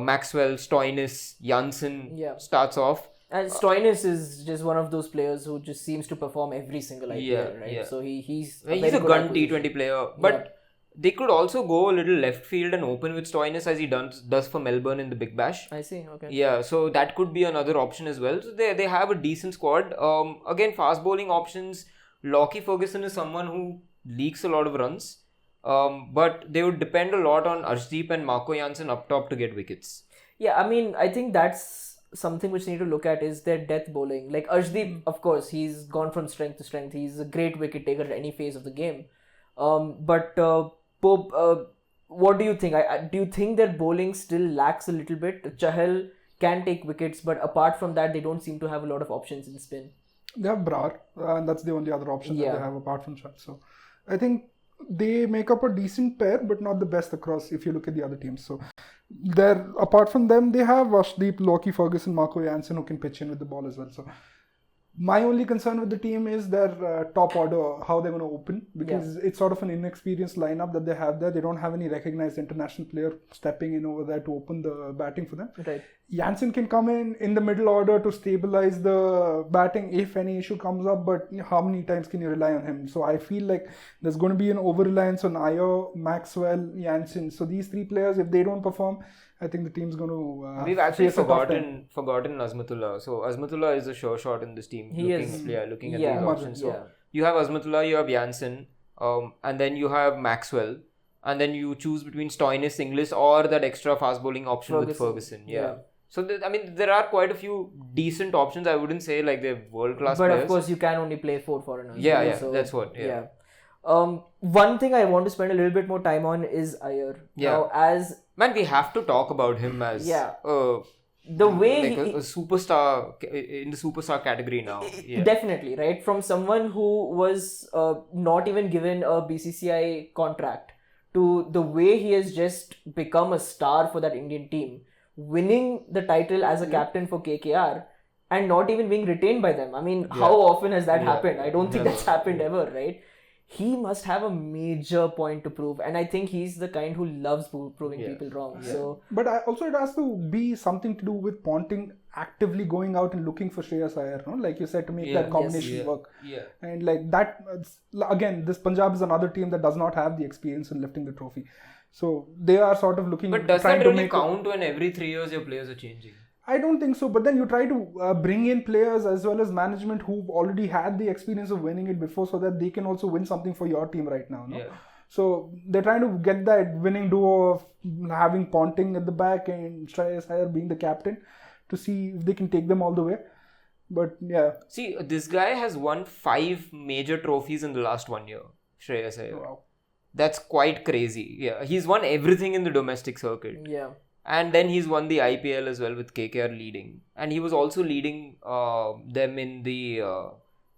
Maxwell, Stoinis, Janssen starts off. And Stoinis is just one of those players who just seems to perform every single IPL, right? Yeah. So he's a very good gun acquisition. T20 player, but they could also go a little left field and open with Stoinis as he does for Melbourne in the Big Bash. I see. Okay. Yeah, so that could be another option as well. So they have a decent squad. Again, fast bowling options. Lockie Ferguson is someone who leaks a lot of runs. But they would depend a lot on Arshdeep and Marco Jansen up top to get wickets. Yeah, I mean, I think that's something which you need to look at is their death bowling. Like Arshdeep, of course, he's gone from strength to strength. He's a great wicket taker at any phase of the game. But Pope, what do you think? Do you think their bowling still lacks a little bit? Chahal can take wickets, but apart from that, they don't seem to have a lot of options in spin. They have Brar, and that's the only other option that they have apart from Shah. So I think they make up a decent pair, but not the best across if you look at the other teams. So apart from them, they have Arshdeep, Lockie Ferguson, Marco Jansen who can pitch in with the ball as well. So my only concern with the team is their top order, how they're going to open, because it's sort of an inexperienced lineup that they have there. They don't have any recognized international player stepping in over there to open the batting for them. Right. Jansen can come in the middle order to stabilize the batting if any issue comes up, but how many times can you rely on him? So I feel like there's going to be an over-reliance on Iyer, Maxwell, Jansen. So these three players, if they don't perform, I think the team's going to We've actually forgotten Azmatullah. So Azmatullah is a sure shot in this team. Looking at these options. So you have Azmatullah, you have Jansen, and then you have Maxwell, and then you choose between Stoinis, Inglis, or that extra fast bowling option with Ferguson. Yeah. So there are quite a few decent options. I wouldn't say like they're world class players. But of course, you can only play 4 foreigners. So that's what. One thing I want to spend a little bit more time on is Iyer. Man, we have to talk about him as the way a superstar in the superstar category now. Definitely, right? From someone who was not even given a BCCI contract to the way he has just become a star for that Indian team, winning the title as a captain for KKR and not even being retained by them. I mean, how often has that happened? I don't think that's happened ever, right? He must have a major point to prove, and I think he's the kind who loves proving people wrong. So, but also it has to be something to do with Ponting actively going out and looking for Shreyas Iyer, no? Like you said, to make that combination work. And like that, again, this Punjab is another team that does not have the experience in lifting the trophy. So they are sort of looking. But does that really count when every 3 years your players are changing? I don't think so. But then you try to bring in players as well as management who've already had the experience of winning it before, so that they can also win something for your team right now. No? So they're trying to get that winning duo of having Ponting at the back and Shreyas Iyer being the captain to see if they can take them all the way. But see, this guy has won 5 major trophies in the last 1 year. Shreyas Iyer. Wow. That's quite crazy. Yeah, he's won everything in the domestic circuit. Yeah. And then he's won the IPL as well with KKR leading. And he was also leading them in the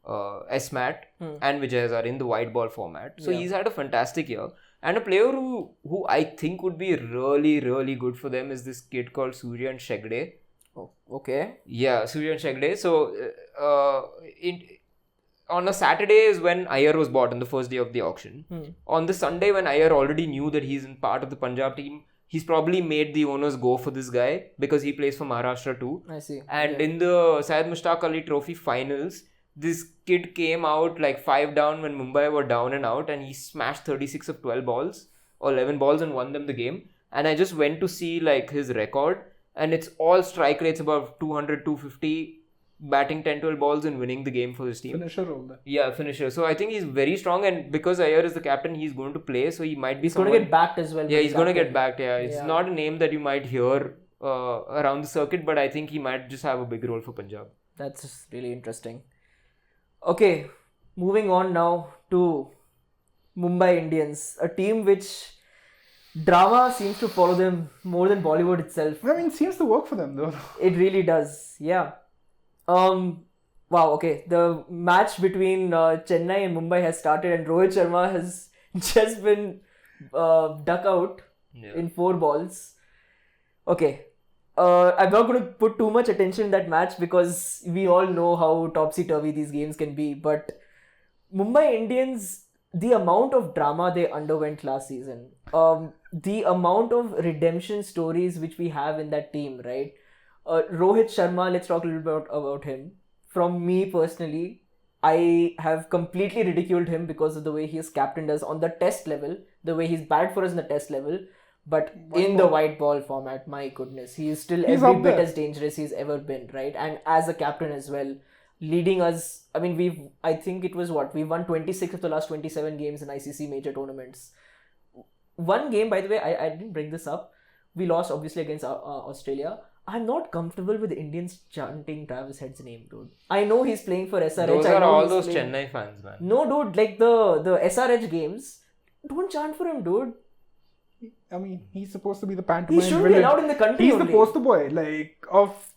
SMAT and Vijay Hazare in the white ball format. So he's had a fantastic year. And a player who I think would be really, really good for them is this kid called Suryan Shegde. Oh, okay. Yeah, Suryan Shegde. So on a Saturday is when Iyer was bought on the first day of the auction. On the Sunday when Iyer already knew that he's in part of the Punjab team, he's probably made the owners go for this guy because he plays for Maharashtra too. I see. And in the Syed Mushtaq Ali Trophy finals, this kid came out like 5 down when Mumbai were down and out, and he smashed 36 of 12 balls or 11 balls and won them the game. And I just went to see like his record, and it's all strike rates above 200, 250, batting 10-12 balls and winning the game for his team. Finisher role there. Yeah, finisher. So I think he's very strong, and because Iyer is the captain, he's going to play, so he might be going to get backed as well. Yeah, he's going to get backed. Yeah, it's not a name that you might hear around the circuit, but I think he might just have a big role for Punjab. That's really interesting. Okay, moving on now to Mumbai Indians, a team which drama seems to follow them more than Bollywood itself. I mean, it seems to work for them though. It really does. Yeah. Wow, okay. The match between Chennai and Mumbai has started, and Rohit Sharma has just been duck out in 4 balls. Okay. I'm not going to put too much attention in that match because we all know how topsy-turvy these games can be. But Mumbai Indians, the amount of drama they underwent last season, the amount of redemption stories which we have in that team, right? Rohit Sharma, let's talk a little bit about him. From me personally, I have completely ridiculed him because of the way he has captained us on the test level, the way he's batted for us in the test level. But in the white ball format, my goodness, he is still every bit as dangerous he's ever been, right? And as a captain as well, leading us. I mean, I think it was we won 26 of the last 27 games in ICC major tournaments. One game, by the way, I didn't bring this up. We lost obviously against Australia. I'm not comfortable with Indians chanting Travis Head's name, dude. I know he's playing for SRH. Those are all those Chennai fans, man. No, dude, like the SRH games, don't chant for him, dude. I mean, he's supposed to be the pantomime He shouldn't be allowed in the country. He's the poster boy,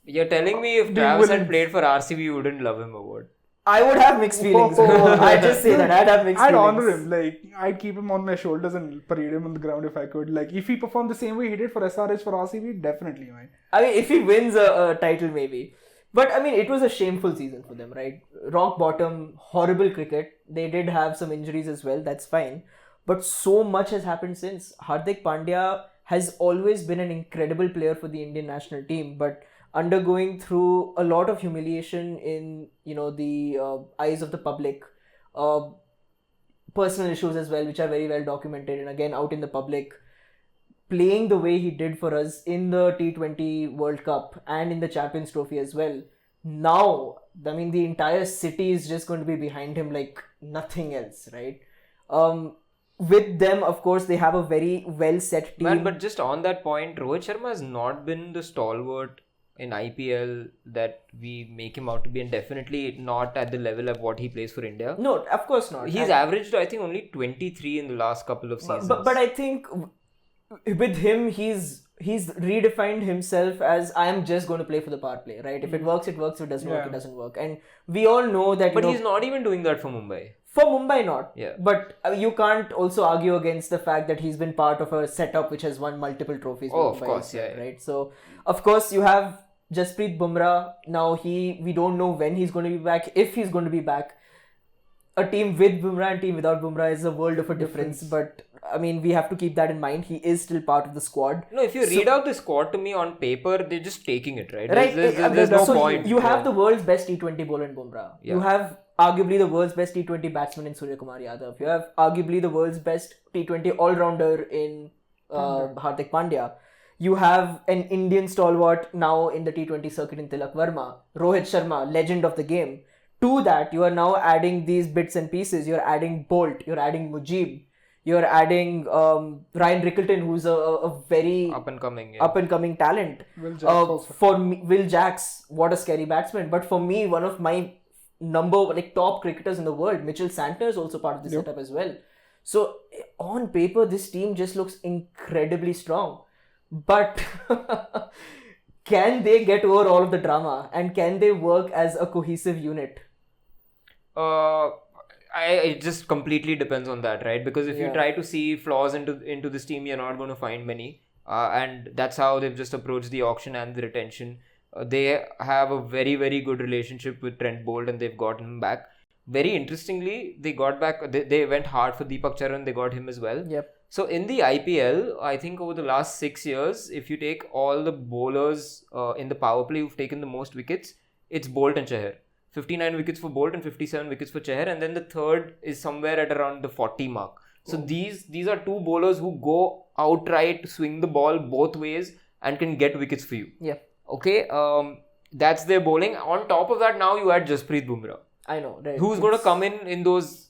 You're telling me if Travis had played for RCB, you wouldn't love him or what? I would have mixed feelings. I just say that. I'd have mixed I'd feelings. honor him. I'd keep him on my shoulders and parade him on the ground if I could. If he performed the same way he did for SRH for RCB, definitely, man. I mean, if he wins a title, maybe. But, I mean, it was a shameful season for them, right? Rock bottom, horrible cricket. They did have some injuries as well. That's fine. But so much has happened since. Hardik Pandya has always been an incredible player for the Indian national team, but undergoing through a lot of humiliation in, the eyes of the public, personal issues as well, which are very well documented, and again, out in the public, playing the way he did for us in the T20 World Cup and in the Champions Trophy as well. Now, I mean, the entire city is just going to be behind him like nothing else, right? With them, of course, they have a very well-set team. Man, but just on that point, Rohit Sharma has not been the stalwart in IPL that we make him out to be, and definitely not at the level of what he plays for India. No, of course not. He's averaged, I think, only 23 in the last couple of seasons. But I think with him, he's redefined himself as, I am just going to play for the power play, right? If it works, it works. If it doesn't work, it doesn't work. And we all know that. But he's not even doing that for Mumbai. For Mumbai, not. Yeah. But you can't also argue against the fact that he's been part of a setup which has won multiple trophies. Oh, of course, right? So, of course, you have Jasprit Bumrah. Now, we don't know when he's going to be back, if he's going to be back. A team with Bumrah and team without Bumrah is a world of a difference. But, I mean, we have to keep that in mind. He is still part of the squad. No, if you read out the squad to me on paper, they're just taking it, right? Right. There's no point. You have the world's best T20 bowler in Bumrah. Yeah. You have arguably the world's best T20 batsman in Surya Kumar Yadav. You have arguably the world's best T20 all-rounder in Hardik Pandya. You have an Indian stalwart now in the T20 circuit in Tilak Verma. Rohit Sharma, legend of the game. To that, you are now adding these bits and pieces. You're adding Bolt. You're adding Mujib. You're adding Ryan Rickleton, who's a very up-and-coming talent. Will Jacks for me, Will Jacks, what a scary batsman. But for me, one of my top cricketers in the world, Mitchell Santner, is also part of the setup as well. So on paper, this team just looks incredibly strong. But can they get over all of the drama, and can they work as a cohesive unit? It just completely depends on that, right? Because if you try to see flaws into this team, you're not going to find many. And that's how they've just approached the auction and the retention. They have a very, very good relationship with Trent Bolt, and they've gotten him back. Very interestingly, they got back. They went hard for Deepak Charan. They got him as well. Yep. So in the IPL, I think over the last 6 years, if you take all the bowlers in the power play who've taken the most wickets, it's Bolt and Chahar. 59 wickets for Bolt and 57 wickets for Chahar, and then the third is somewhere at around the 40 mark. So these are two bowlers who go outright, swing the ball both ways, and can get wickets for you. Yeah. Okay, that's their bowling. On top of that, now you add Jasprit Bumrah. I know, right? Who's going to come in those...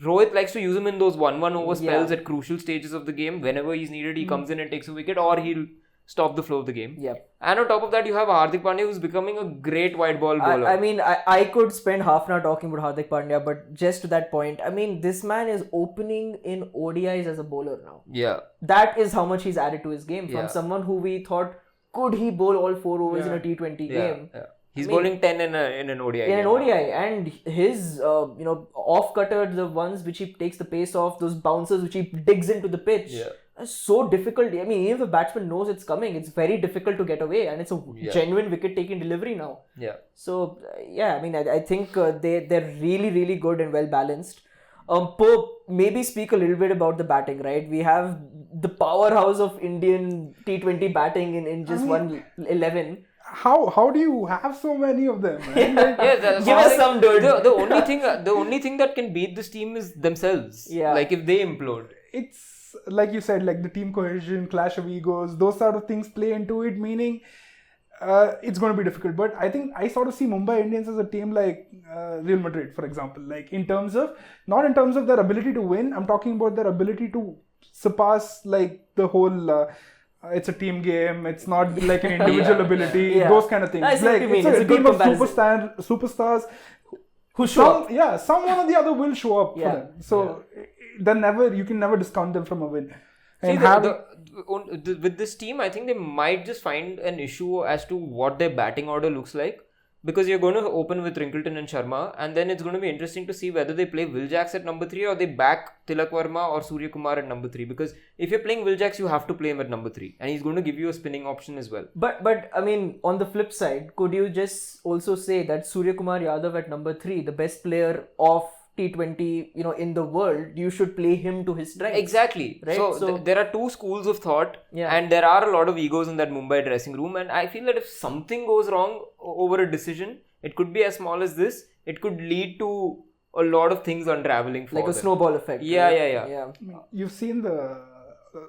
Rohit likes to use him in those 1-1 over spells at crucial stages of the game. Whenever he's needed, he comes in and takes a wicket, or he'll stop the flow of the game. Yep. And on top of that, you have Hardik Pandya, who's becoming a great white ball bowler. I mean, I could spend half an hour talking about Hardik Pandya, but just to that point, I mean, this man is opening in ODIs as a bowler now. Yeah. That is how much he's added to his game. From someone who we thought, could he bowl all 4 overs in a T20 game? Yeah. He's bowling 10 in an ODI. In an ODI, and his off cutter, the ones which he takes the pace off, those bouncers which he digs into the pitch, are so difficult. I mean, even if a batsman knows it's coming, it's very difficult to get away, and it's a genuine wicket-taking delivery now. Yeah. So I mean, I think they're really, really good and well balanced. Pope, maybe speak a little bit about the batting, right? We have the powerhouse of Indian T20 batting in just 11. How do you have so many of them, man? Like, Give us some, dude. The only thing that can beat this team is themselves. Yeah. Like if they implode. it's like you said, like the team cohesion, clash of egos, those sort of things play into it, meaning it's going to be difficult. But I think I sort of see Mumbai Indians as a team like Real Madrid, for example, like not in terms of their ability to win. I'm talking about their ability to surpass like the whole it's a team game, it's not like an individual ability, those kind of things. I see what Like you mean. it's a good team of comparison. superstars Who show up. yeah, someone or the other will show up for them. So you can never discount them from a win. See, And with this team, I think they might just find an issue as to what their batting order looks like. Because you're going to open with Rinkleton and Sharma, and then it's going to be interesting to see whether they play Will Jacks at number 3 or they back Tilak Verma or Surya Kumar at number 3. Because if you're playing Will Jacks, you have to play him at number 3, and he's going to give you a spinning option as well. But I mean, on the flip side, could you just also say that Surya Kumar Yadav at number 3, the best player of T20, in the world, you should play him to his strength. Exactly. Right? So there are two schools of thought, Yeah. and there are a lot of egos in that Mumbai dressing room. And I feel that if something goes wrong over a decision, it could be as small as this. It could lead to a lot of things unraveling for like a them. snowball effect. Yeah, right? yeah. you've seen the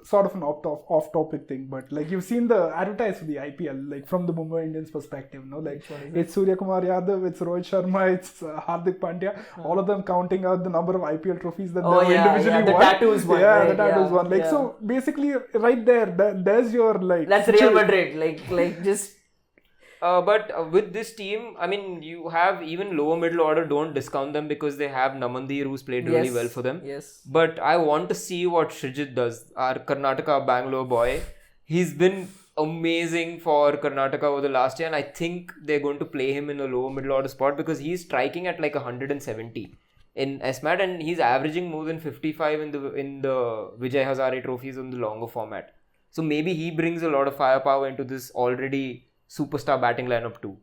sort of an off-topic thing, but like you've seen the advertise for the IPL, like from the Mumbai Indians perspective, no? Like it's Surya Kumar Yadav, it's Rohit Sharma, it's Hardik Pandya, all of them counting out the number of IPL trophies that they individually the won. tattoos one. Yeah, right? the tattoos one. Like so, basically, right there, there's your like. That's Real Madrid. Like just. But with this team, I mean, you have even lower middle order, don't discount them because they have Namandir who's played really well for them. Yes. But I want to see what Srijit does, our Karnataka Bangalore boy. He's been amazing for Karnataka over the last year, and I think they're going to play him in a lower middle order spot because he's striking at like 170 in SMAT, and he's averaging more than 55 in the Vijay Hazare trophies in the longer format. So maybe he brings a lot of firepower into this already superstar batting lineup too.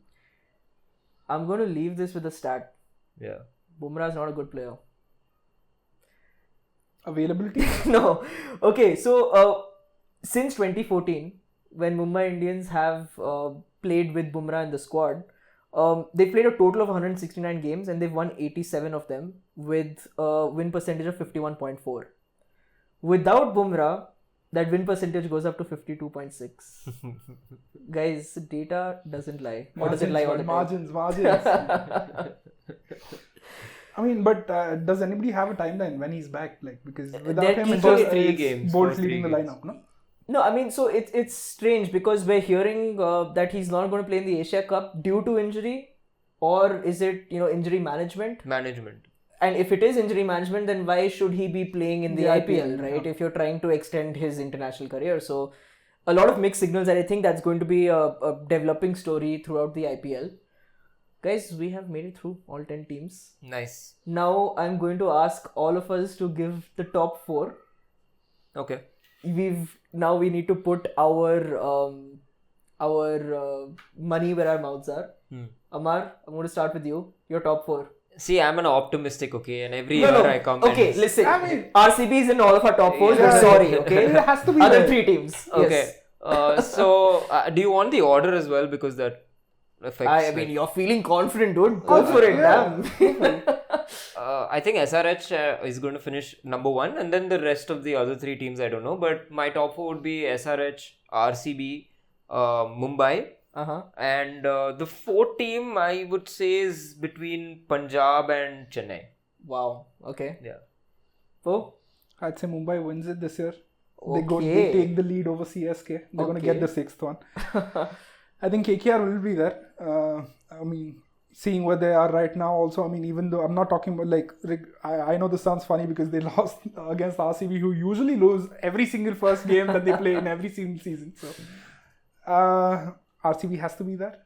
I'm going to leave this with a stat. Yeah. Bumrah is not a good player. Availability? No. Okay, so since 2014, when Mumbai Indians have played with Bumrah in the squad, they played a total of 169 games and they've won 87 of them with a win percentage of 51.4. Without Bumrah, that win percentage goes up to 52.6. Guys, data doesn't lie. Or does it lie all the time? Margins. I mean, but does anybody have a timeline when he's back? Like, because without him, it's just 3 games. Bolt leading the lineup, no? No, I mean, so it's strange because we're hearing that he's not going to play in the Asia Cup due to injury, or is it injury management? Management. And if it is injury management, then why should he be playing in the IPL, right? Yeah. If you're trying to extend his international career. So a lot of mixed signals, and I think that's going to be a developing story throughout the IPL. Guys, we have made it through all 10 teams. Nice. Now I'm going to ask all of us to give the top 4. Okay. Now we need to put our money where our mouths are. Ammar, I'm going to start with you. Your top 4. See, I'm an optimistic, okay, and every year I come. Okay, listen. I mean, RCB is in all of our top 4s, but sorry, okay? It has to be Other there. 3 teams. Okay. Yes. So, do you want the order as well? Because that affects. I mean, you're feeling confident, dude. Go for it, damn. I think SRH is going to finish number 1, and then the rest of the other 3 teams, I don't know. But my top 4 would be SRH, RCB, Mumbai. And the 4th team I would say is between Punjab and Chennai. Wow. Okay. Yeah. Oh? I'd say Mumbai wins it this year. Okay. They take the lead over CSK. They're going to get the 6th one. I think KKR will be there. I mean, seeing where they are right now also, I mean, even though I'm not talking about like, I know this sounds funny because they lost against RCB, who usually lose every single first game that they play in every single season. So, RCB has to be there.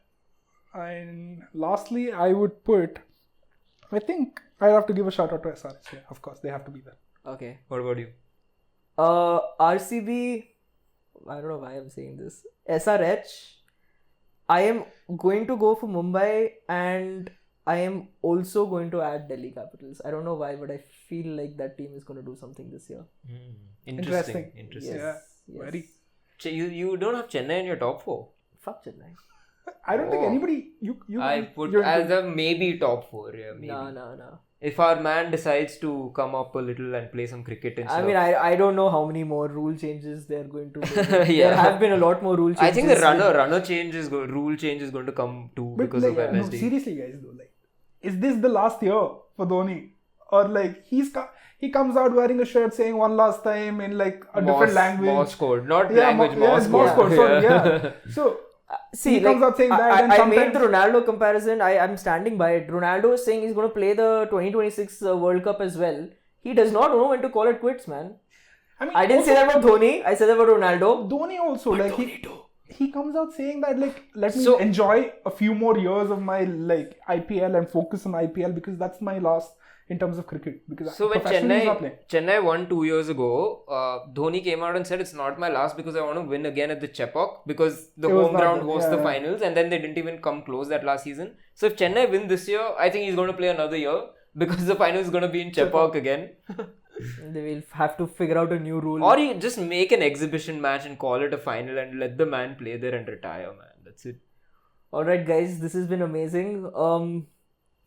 And lastly, I would put, I think I'd have to give a shout out to SRH. Yeah, of course, they have to be there. Okay. What about you? RCB, I don't know why I'm saying this. SRH, I am going to go for Mumbai, and I am also going to add Delhi Capitals. I don't know why, but I feel like that team is going to do something this year. Interesting. Yeah, very. You don't have Chennai in your top 4. Fuck Chennai. I don't think anybody. I put as a maybe top 4. Yeah, maybe. No. If our man decides to come up a little and play some cricket and stuff. I mean, I don't know how many more rule changes they're going to make. Yeah. There have been a lot more rule changes. I think the rule change is going to come too But because like, of MSD. no, seriously, guys, though, like, is this the last year for Dhoni, or like he comes out wearing a shirt saying one last time in like a different language? Morse code, not Yeah, language. Morse code. Sorry, yeah. So See, he comes out saying that, and I made sometimes- the Ronaldo comparison. I'm standing by it. Ronaldo is saying he's going to play the 2026 World Cup as well. He does not know when to call it quits, man. I mean, I didn't say that about Dhoni. I said that about Ronaldo. Dhoni also, like he comes out saying that like let me enjoy a few more years of my like IPL and focus on IPL because that's my last in terms of cricket. Because So when professionally he's not playing. Chennai won 2 years ago, Dhoni came out and said it's not my last because I want to win again at the Chepauk because the It was home not ground the- hosts yeah, the yeah. finals and then they didn't even come close that last season. So if Chennai win this year, I think he's going to play another year because the final is going to be in Chepauk again. They will have to figure out a new rule. Or you just make an exhibition match and call it a final and let the man play there and retire, man. That's it. Alright guys, this has been amazing.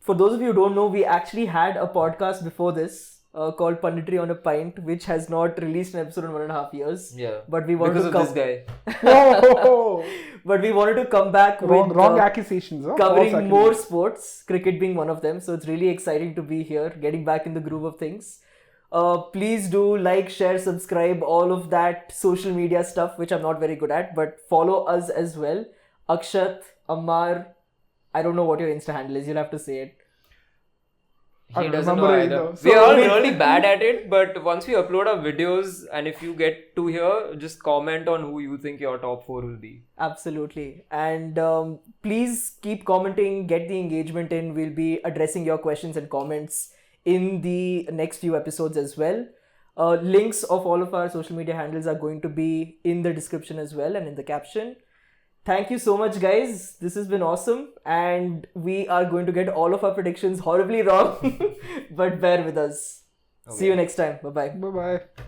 For those of you who don't know, we actually had a podcast before this called Punditry on a Pint, which has not released an episode in 1.5 years. Yeah. But we wanted Because to of this guy. Whoa! But we wanted to come back with wrong accusations. Huh? covering False more accusations. sports, cricket being one of them. So it's really exciting to be here, getting back in the groove of things. Please do like, share, subscribe, all of that social media stuff, which I'm not very good at, but follow us as well. Akshat, Ammar, I don't know what your Insta handle is, you'll have to say it. I He don't doesn't know remember either. either. We're all So- really bad at it, but once we upload our videos and if you get to here, just comment on who you think your top 4 will be. Absolutely. And please keep commenting, get the engagement in. We'll be addressing your questions and comments in the next few episodes as well. Links of all of our social media handles are going to be in the description as well and in the caption. Thank you so much, guys. This has been awesome. And we are going to get all of our predictions horribly wrong, but bear with us. See you next time. Bye-bye. Bye bye.